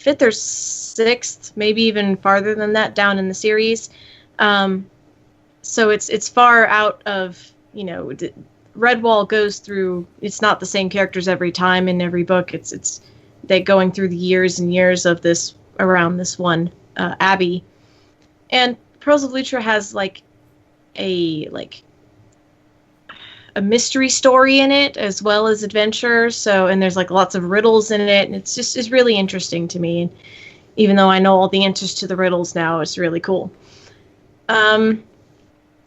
5th or 6th, maybe even farther than that, down in the series. So it's far out of, Redwall goes through, it's not the same characters every time in every book. It's they going through the years and years of this, around this one abbey. And Pearls of Lutra has a mystery story in it as well as adventure. So, and there's lots of riddles in it, and it's really interesting to me. And even though I know all the answers to the riddles now, it's really cool. And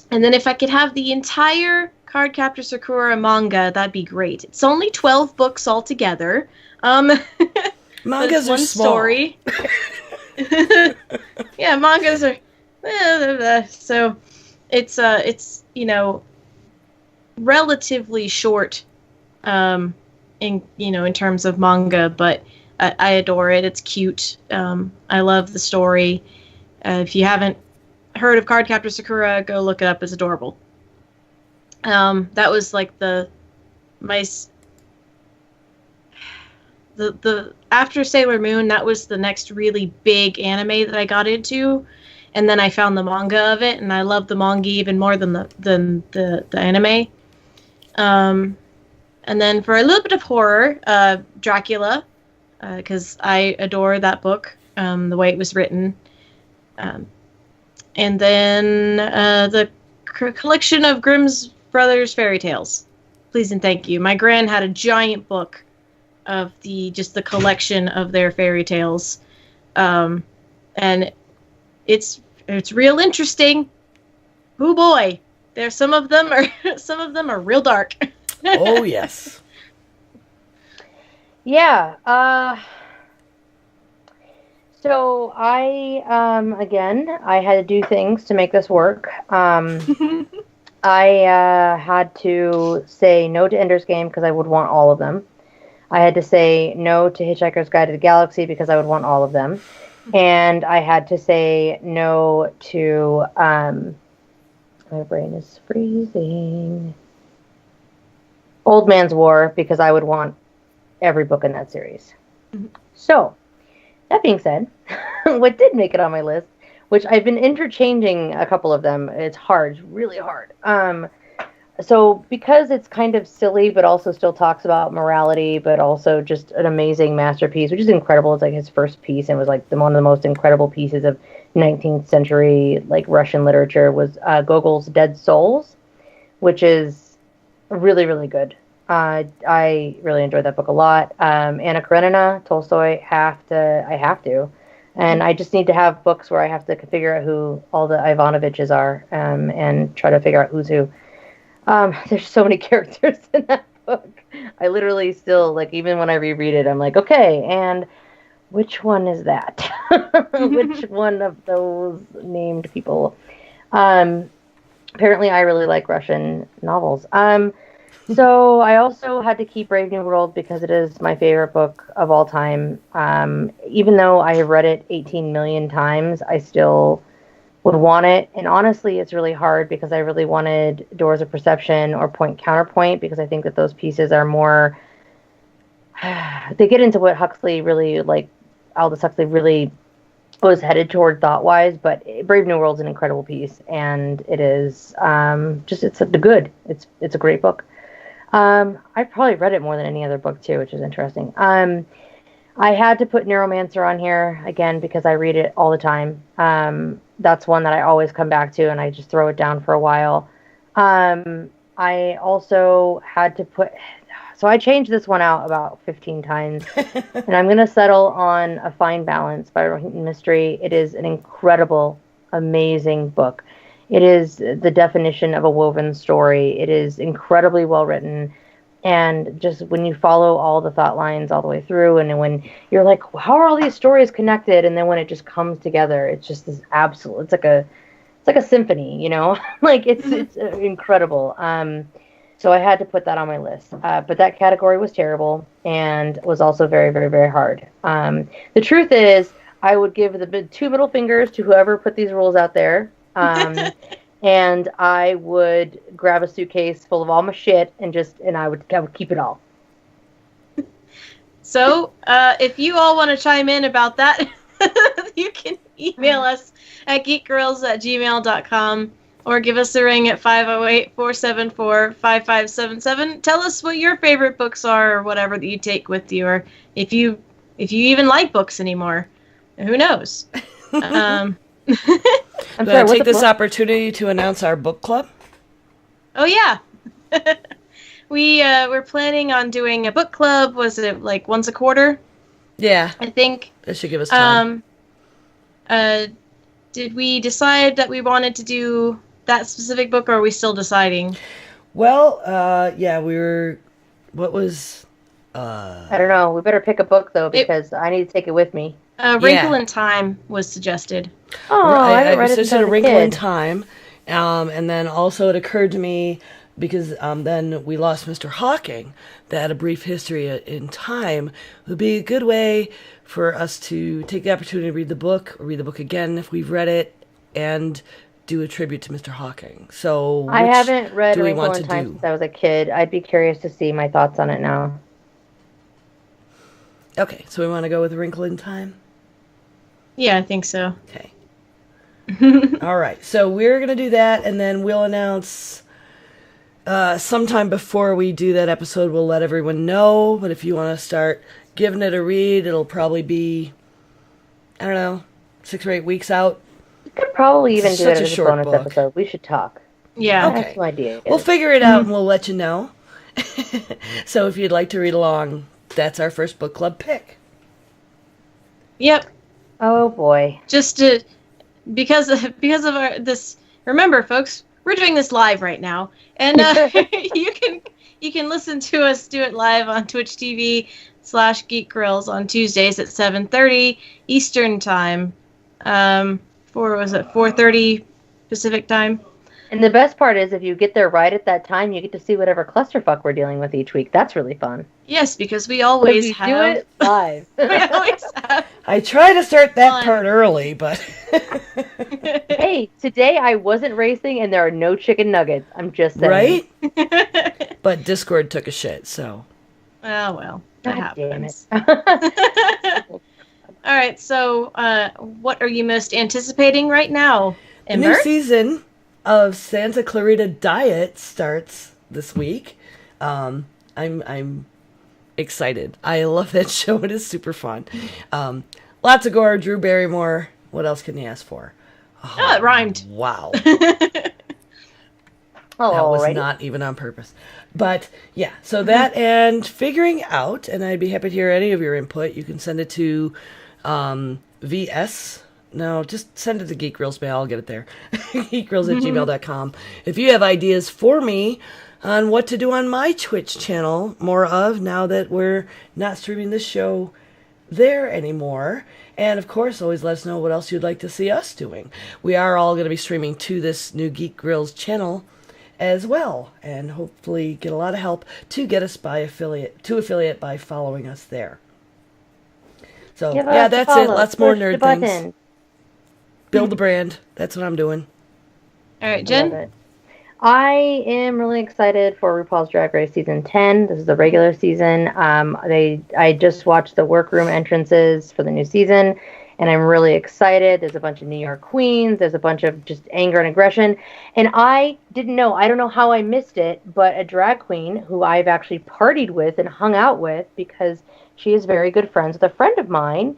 then if I could have the entire Cardcaptor Sakura manga, that'd be great. It's only 12 books altogether. Mangas are one small. Story. Yeah, mangas are so it's relatively short in terms of manga, but I adore it. It's cute. I love the story. If you haven't heard of Cardcaptor Sakura, go look it up. It's adorable. That was the after Sailor Moon, that was the next really big anime that I got into, and then I found the manga of it, and I love the manga even more than the anime. And then for a little bit of horror, Dracula, because I adore that book, the way it was written. And then the collection of Grimm's Brothers fairy tales. Please and thank you. My gran had a giant book of the collection of their fairy tales. And it's real interesting. Oh boy. There's some of them are real dark. Oh, yes. Yeah. So I again I had to do things to make this work. I had to say no to Ender's Game because I would want all of them. I had to say no to Hitchhiker's Guide to the Galaxy because I would want all of them. And I had to say no to my brain is freezing. Old Man's War because I would want every book in that series. So, that being said, what did make it on my list, which I've been interchanging a couple of them, it's hard, really hard. So because it's kind of silly, but also still talks about morality, but also just an amazing masterpiece, which is incredible. It's like his first piece, and was like one of the most incredible pieces of 19th century like Russian literature was Gogol's Dead Souls, which is really, really good. I really enjoyed that book a lot. Anna Karenina, Tolstoy, I have to. And I just need to have books where I have to figure out who all the Ivanoviches are, and try to figure out who's who. There's so many characters in that book. I literally still, like, even when I reread it, I'm like, okay, and which one is that? Which one of those named people? Apparently I really like Russian novels. So I also had to keep Brave New World because it is my favorite book of all time. Even though I have read it 18 million times, I still would want it. And honestly, it's really hard because I really wanted Doors of Perception or Point Counterpoint because I think that those pieces are more... they get into what Huxley really, like, Aldous Huxley really was headed toward thought-wise, but Brave New World's an incredible piece, and it is it's a great book. I've probably read it more than any other book too, which is interesting. I had to put Neuromancer on here again because I read it all the time. That's one that I always come back to, and I just throw it down for a while. I also had to put... So I changed this one out about 15 times, and I'm going to settle on A Fine Balance by Rohit Mystery. It is an incredible, amazing book. It is the definition of a woven story. It is incredibly well written, and just when you follow all the thought lines all the way through, and when you're like, how are all these stories connected? And then when it just comes together, it's just this absolute... It's like a symphony, you know. Like it's incredible. So I had to put that on my list. But that category was terrible and was also very, very, very hard. The truth is, I would give the two middle fingers to whoever put these rules out there. And I would grab a suitcase full of all my shit and I would keep it all. So, if you all want to chime in about that, you can email us at geekgrills@gmail.com. Or give us a ring at 508-474-5577. Tell us what your favorite books are, or whatever that you take with you, or if you even like books anymore. Who knows? I'm sorry, take this opportunity to announce our book club. Oh yeah, we're planning on doing a book club. Was it like once a quarter? Yeah, I think that should give us time. Did we decide that we wanted to do that specific book, or are we still deciding? Well, yeah, we were... What was... I don't know. We better pick a book, though, because I need to take it with me. Wrinkle in Time was suggested. Oh, I haven't read it since I was a Wrinkle kid. in Time. And then also it occurred to me, because then we lost Mr. Hawking, that A Brief History in Time would be a good way for us to take the opportunity to read the book, or read the book again if we've read it, and do a tribute to Mr. Hawking. So I haven't read do we Wrinkle want in to Time do? since I was a kid. I'd be curious to see my thoughts on it now. Okay, so we want to go with Wrinkle in Time? Yeah, I think so. Okay. All right, so we're going to do that, and then we'll announce sometime before we do that episode, we'll let everyone know. But if you want to start giving it a read, it'll probably be, I don't know, 6 or 8 weeks out. We could probably even do it Such a as a short bonus book. episode. We should talk. Yeah. Okay. I have some ideas. We'll figure it out and we'll let you know. So if you'd like to read along, that's our first book club pick. Yep. Oh boy. Just because of this. Remember, folks, we're doing this live right now, and you can listen to us do it live on Twitch TV/Geek Grills on Tuesdays at 7:30 Eastern Time. 4:30 Pacific Time. And the best part is, if you get there right at that time, you get to see whatever clusterfuck we're dealing with each week. That's really fun. Yes, because we always do have. it live. We always have. I try to start that Fun. part early, but Hey, today I wasn't racing, and there are no chicken nuggets. I'm just saying. right? But Discord took a shit, so. Oh well, that God damn happens. it. All right, so what are you most anticipating right now, The Ember? new season of Santa Clarita Diet starts this week. I'm excited. I love that show. It is super fun. Lots of gore. Drew Barrymore. What else can you ask for? Oh, it rhymed. Wow. Oh, That was alrighty. not even on purpose. But yeah, so that and figuring out, and I'd be happy to hear any of your input. You can send it to VS. No, just send it to Geek Grills mail. I'll get it there. geekgrills@gmail.com. If you have ideas for me on what to do on my Twitch channel, more of, now that we're not streaming this show there anymore. And of course, always let us know what else you'd like to see us doing. We are all going to be streaming to this new Geek Grills channel as well, and hopefully get a lot of help to get us by affiliate by following us there. So Give yeah, us a that's it. follow. Lots more Push the nerd button. things. Build the brand. That's what I'm doing. All right, I love Jen. it. I am really excited for RuPaul's Drag Race season 10. This is the regular season. I just watched the workroom entrances for the new season, and I'm really excited. There's a bunch of New York queens. There's a bunch of just anger and aggression. And I don't know how I missed it, but a drag queen who I've actually partied with and hung out with, because she is very good friends with a friend of mine,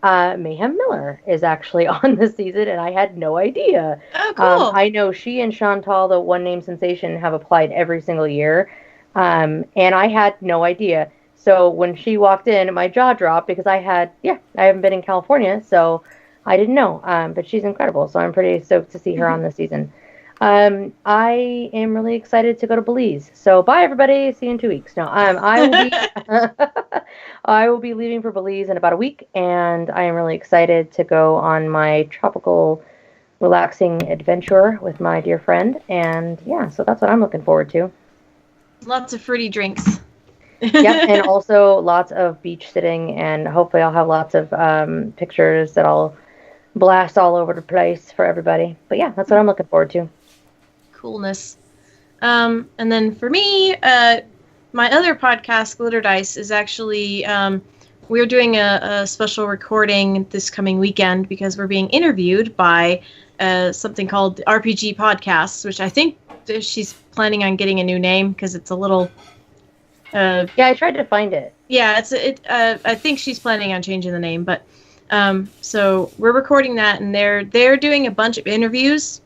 Mayhem Miller, is actually on this season, and I had no idea. Oh, cool. I know she and Chantal, the one name sensation, have applied every single year, and I had no idea. So when she walked in, my jaw dropped, because I haven't been in California, so I didn't know. But she's incredible, so I'm pretty stoked to see her on this season. I am really excited to go to Belize. So bye, everybody. See you in 2 weeks. No, I will be I will be leaving for Belize in about a week, and I am really excited to go on my tropical, relaxing adventure with my dear friend. And yeah, so that's what I'm looking forward to. Lots of fruity drinks. Yep, and also lots of beach sitting, and hopefully I'll have lots of pictures that I'll blast all over the place for everybody. But yeah, that's what I'm looking forward to. Coolness. And then for me, my other podcast, Glitter Dice, is actually we're doing a special recording this coming weekend because we're being interviewed by something called RPG Podcasts, which I think she's planning on getting a new name because it's a little. Yeah, I tried to find it. Yeah, I think she's planning on changing the name, but so we're recording that, and they're doing a bunch of interviews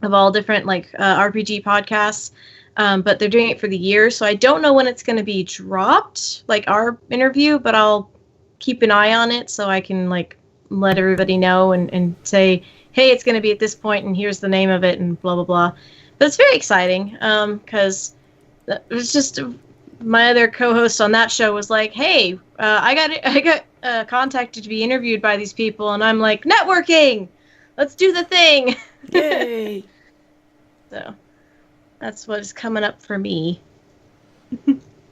of all different RPG podcasts, but they're doing it for the year, so I don't know when it's going to be dropped, like our interview, but I'll keep an eye on it so I can let everybody know and say, hey, it's going to be at this point, and here's the name of it, and blah blah blah. But it's very exciting because it was just my other co-host on that show was like, hey, I got contacted to be interviewed by these people, and I'm like, networking, let's do the thing. Yay! So that's what is coming up for me.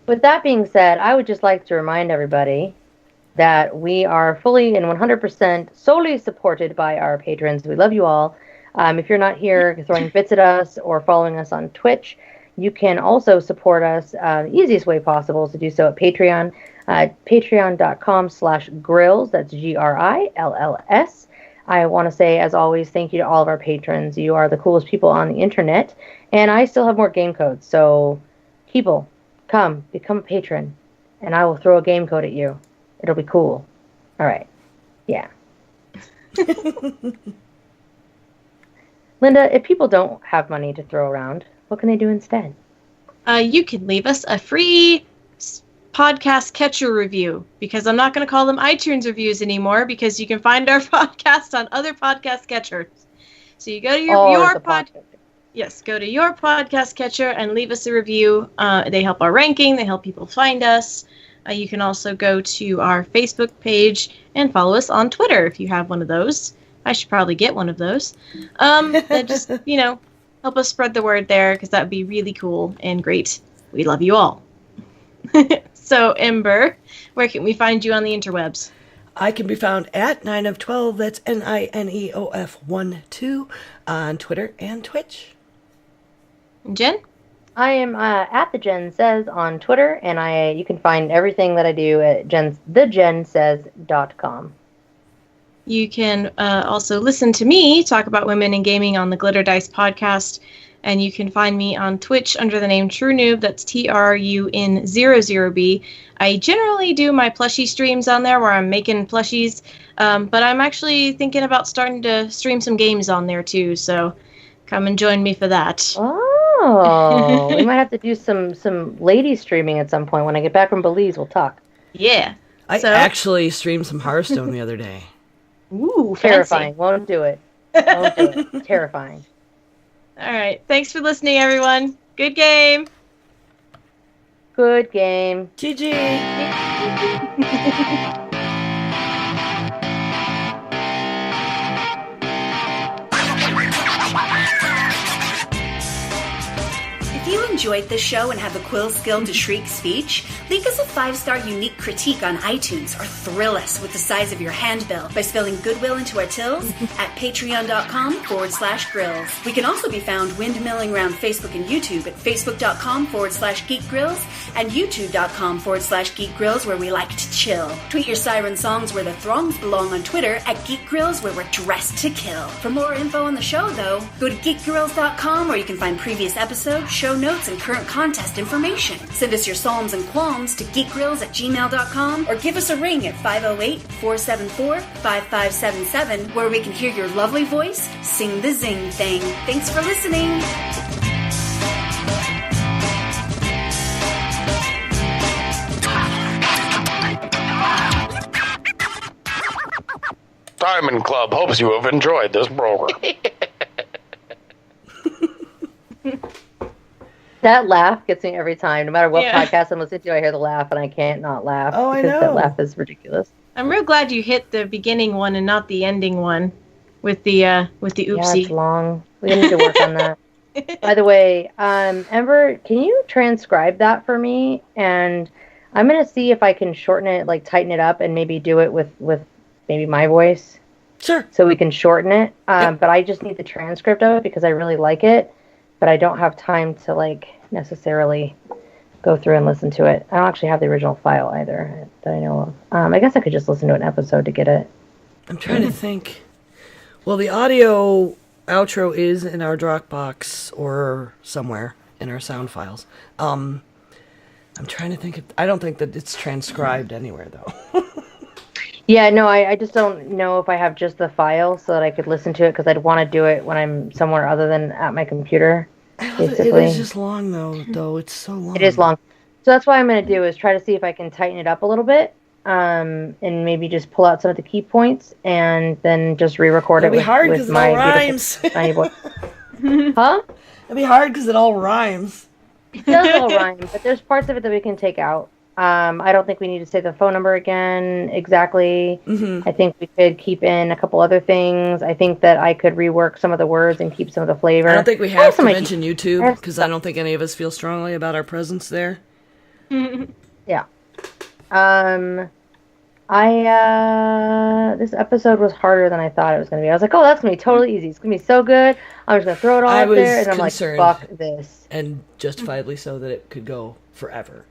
With that being said, I would just like to remind everybody that we are fully and 100% solely supported by our patrons. We love you all. If you're not here throwing bits at us or following us on Twitch, you can also support us the easiest way possible is to do so at Patreon. Patreon.com/grills. That's GRILLS. I want to say, as always, thank you to all of our patrons. You are the coolest people on the internet. And I still have more game codes. So, people, come, become a patron. And I will throw a game code at you. It'll be cool. All right. Yeah. Linda, if people don't have money to throw around, what can they do instead? You can leave us a free podcast catcher review, because I'm not going to call them iTunes reviews anymore, because you can find our podcast on other podcast catchers. So you go to your it's a pod. podcast. Yes, go to your podcast catcher and leave us a review. They help our ranking. They help people find us. You can also go to our Facebook page and follow us on Twitter if you have one of those. I should probably get one of those. That just, help us spread the word there because that would be really cool and great. We love you all. So, Ember, where can we find you on the interwebs? I can be found at 9 of 12, that's NINEOF12, on Twitter and Twitch. And Jen? I am at the Jen Says on Twitter, and you can find everything that I do at thejensays.com. You can also listen to me talk about women in gaming on the Glitter Dice podcast, and you can find me on Twitch under the name True Noob. That's TRUN00B. I generally do my plushie streams on there where I'm making plushies, but I'm actually thinking about starting to stream some games on there too, so come and join me for that. Oh, we might have to do some lady streaming at some point. When I get back from Belize, we'll talk. Yeah. I actually streamed some Hearthstone the other day. Ooh, terrifying. fancy. Won't do it. Won't do it. Terrifying. All right. Thanks for listening, everyone. Good game. Good game. GG. If you enjoyed this show and have the quill skill to shriek speech, leave us a 5-star unique critique on iTunes or thrill us with the size of your handbill by spelling goodwill into our tills at patreon.com/grills. We can also be found windmilling around Facebook and YouTube at facebook.com/Geek Grills and youtube.com/Geek Grills, where we like to chill. Tweet your siren songs where the throngs belong on Twitter at Geek Grills, where we're dressed to kill. For more info on the show, though, go to geekgrills.com, where you can find previous episodes, show notes, and current contest information. Send us your psalms and qualms to geekgrills@gmail.com or give us a ring at 508-474-5577, where we can hear your lovely voice sing the zing thing. Thanks for listening. Diamond Club hopes you have enjoyed this program. That laugh gets me every time. No matter what podcast I'm listening to, I hear the laugh, and I can't not laugh. Oh, I because know. That laugh is ridiculous. I'm real glad you hit the beginning one and not the ending one with the oopsie. Yeah, it's long. We need to work on that. By the way, Ember, can you transcribe that for me? And I'm going to see if I can shorten it, like tighten it up, and maybe do it with maybe my voice. Sure. So we can shorten it. Yep. But I just need the transcript of it because I really like it. But I don't have time to necessarily go through and listen to it. I don't actually have the original file either that I know of. I guess I could just listen to an episode to get it. I'm trying to think. Well, the audio outro is in our Dropbox or somewhere in our sound files. I'm trying to think. I don't think that it's transcribed anywhere, though. Yeah, no, I just don't know if I have just the file so that I could listen to it, because I'd want to do it when I'm somewhere other than at my computer. It is just long, though. It's so long. It is long. So that's what I'm going to do, is try to see if I can tighten it up a little bit, and maybe just pull out some of the key points and then just re-record It'll it be hard because with it my all rhymes. tiny voice. Huh? It'll be hard because it all rhymes. It does all rhyme, but there's parts of it that we can take out. I don't think we need to say the phone number again exactly. Mm-hmm. I think we could keep in a couple other things. I think that I could rework some of the words and keep some of the flavor. I don't think we have to mention YouTube because I don't think any of us feel strongly about our presence there. Yeah. This episode was harder than I thought it was going to be. I was like, oh, that's going to be totally easy. It's going to be so good. I'm just going to throw it all out there. And I'm like, fuck this. And justifiably so that it could go forever.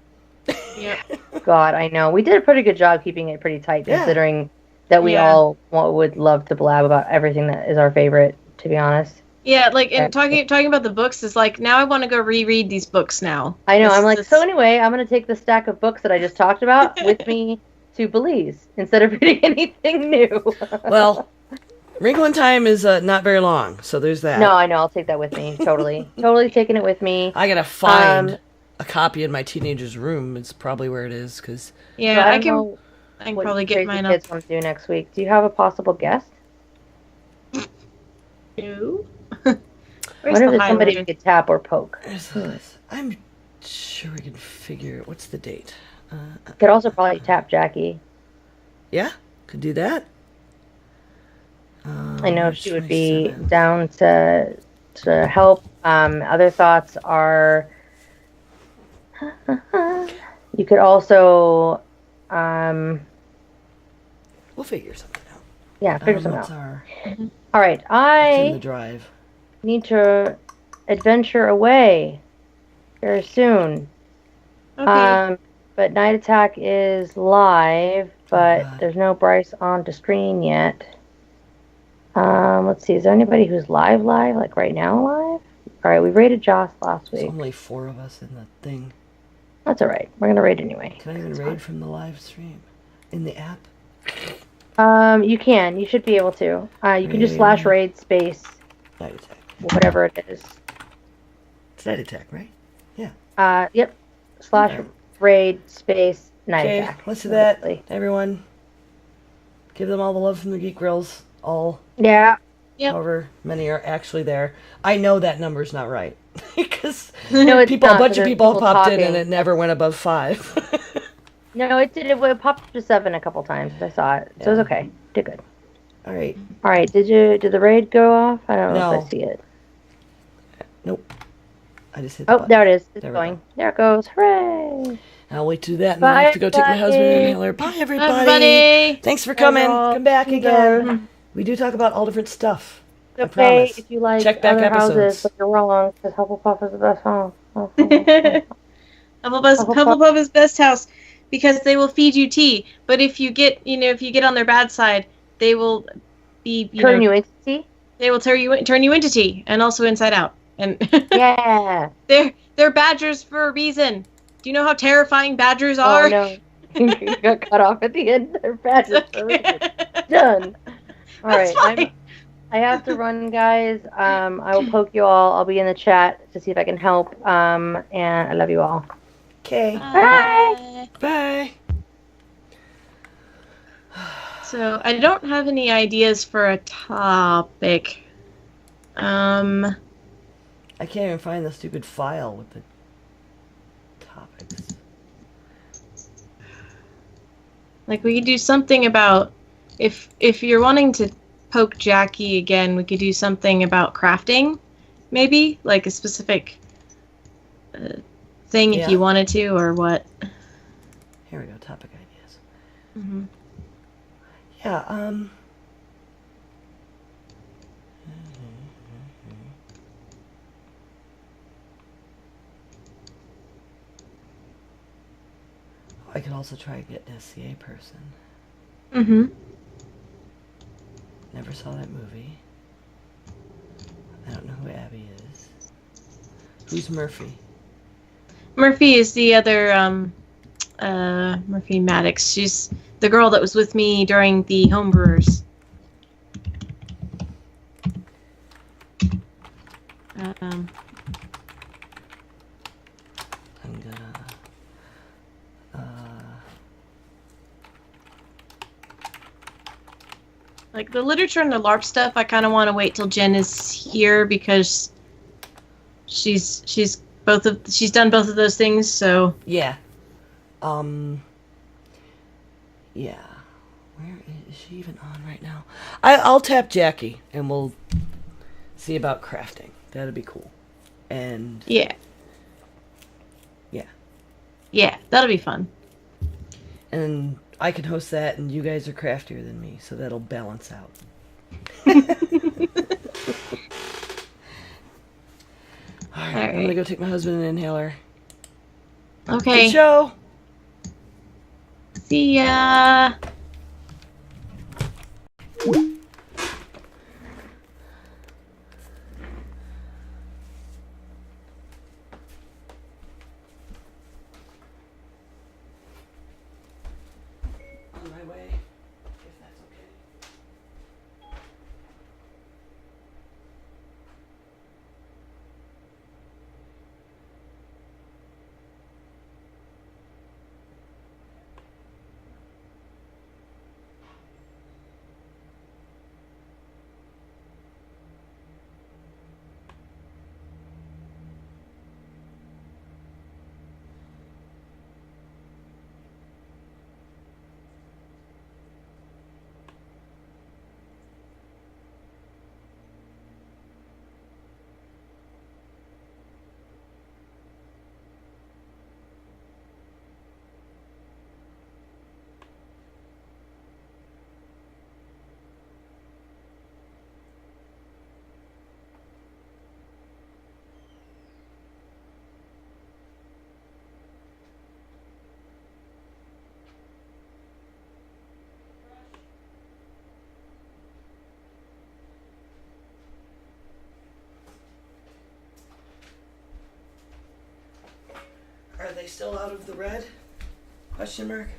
Yep. God, I know. We did a pretty good job keeping it pretty tight, considering that we all would love to blab about everything that is our favorite, to be honest. Yeah, and talking about the books is like, now I want to go reread these books now. I know. I'm like, so anyway, I'm going to take the stack of books that I just talked about with me to Belize instead of reading anything new. Well, Wrinkle in Time is not very long, so there's that. No, I know. I'll take that with me. Totally taking it with me. I gotta find a copy in my teenager's room. It's probably where it is, because I can probably get mine up. Kids want to do next week. Do you have a possible guest? No. Where's What if the there's somebody highlighter? we could tap or poke? I'm sure we can figure. What's the date? Could also probably tap Jackie. Yeah, could do that. I know March she would be 27th. down to help. Other thoughts are you could also We'll figure something out. yeah, figure something What's out. our? All right, It's in the I drive. need to adventure away very soon. Okay. But Night Attack is live, but God. there's no Bryce on to screen yet. Let's see, is there anybody who's live, like right now live? All right, we rated Joss last There's week. only 4 of us in the thing. That's all right. We're gonna raid anyway. Can I even raid from the live stream in the app? You can. You should be able to. You can just Raid. /raid space Night attack. whatever it is. It's night attack, right? Yeah. Yep. /raid space Night Okay, Attack. let's do that. Literally. Everyone, give them all the love from the Geek Grills. All, Yeah. Yep. however many are actually there. I know that number's not right because No, it's a not, bunch of there's people popped in talking. and it never went above 5. No, it did. It popped up to 7 a couple times. I saw it, so it was okay. Did good. All right. All right. Did the raid go off? I don't know if No. I see it. Nope. I just hit the Oh, button. there it is. It's There we going. go. There it goes. Hooray! I'll wait to do that and then I have to go take my husband and inhaler. Bye, everybody. Everybody. Thanks for coming. y'all. Come back See you again. there. We do talk about all different stuff. I It's okay promise. if you like Check back other episodes. houses, but you're wrong because Hufflepuff is the best house. Hufflepuff is best house because they will feed you tea. But if you get on their bad side, they will be Turn you into tea? They will turn you into tea and also inside out. And Yeah. they're badgers for a reason. Do you know how terrifying badgers are? Oh no. You got cut off at the end. They're badgers. Done. All right. That's fine. I have to run, guys. I will poke you all. I'll be in the chat to see if I can help. And I love you all. Okay. Bye. Bye. So I don't have any ideas for a topic. I can't even find the stupid file with the topics. Like we could do something about if you're wanting to poke Jackie again, we could do something about crafting, maybe like a specific thing Yeah. if you wanted to, or what. Here we go. Topic ideas. Mm-hmm. Yeah. I could also try and get an SCA person. Mm-hmm. Never saw that movie. I don't know who Abby is. Who's Murphy? Murphy is the other Murphy Maddox. She's the girl that was with me during the homebrewers. I'm gonna. Like the literature and the LARP stuff, I kind of want to wait till Jen is here because she's done both of those things. So Yeah. Yeah. Where is she even on right now? I'll tap Jackie and we'll see about crafting. That'd be cool. And yeah, that'll be fun. and I can host that, and you guys are craftier than me, so that'll balance out. All right, I'm gonna go take my husband an inhaler. Okay. Good show. See ya. On my way, if that's okay. they still out of the red? Question mark.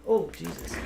Oh, Jesus.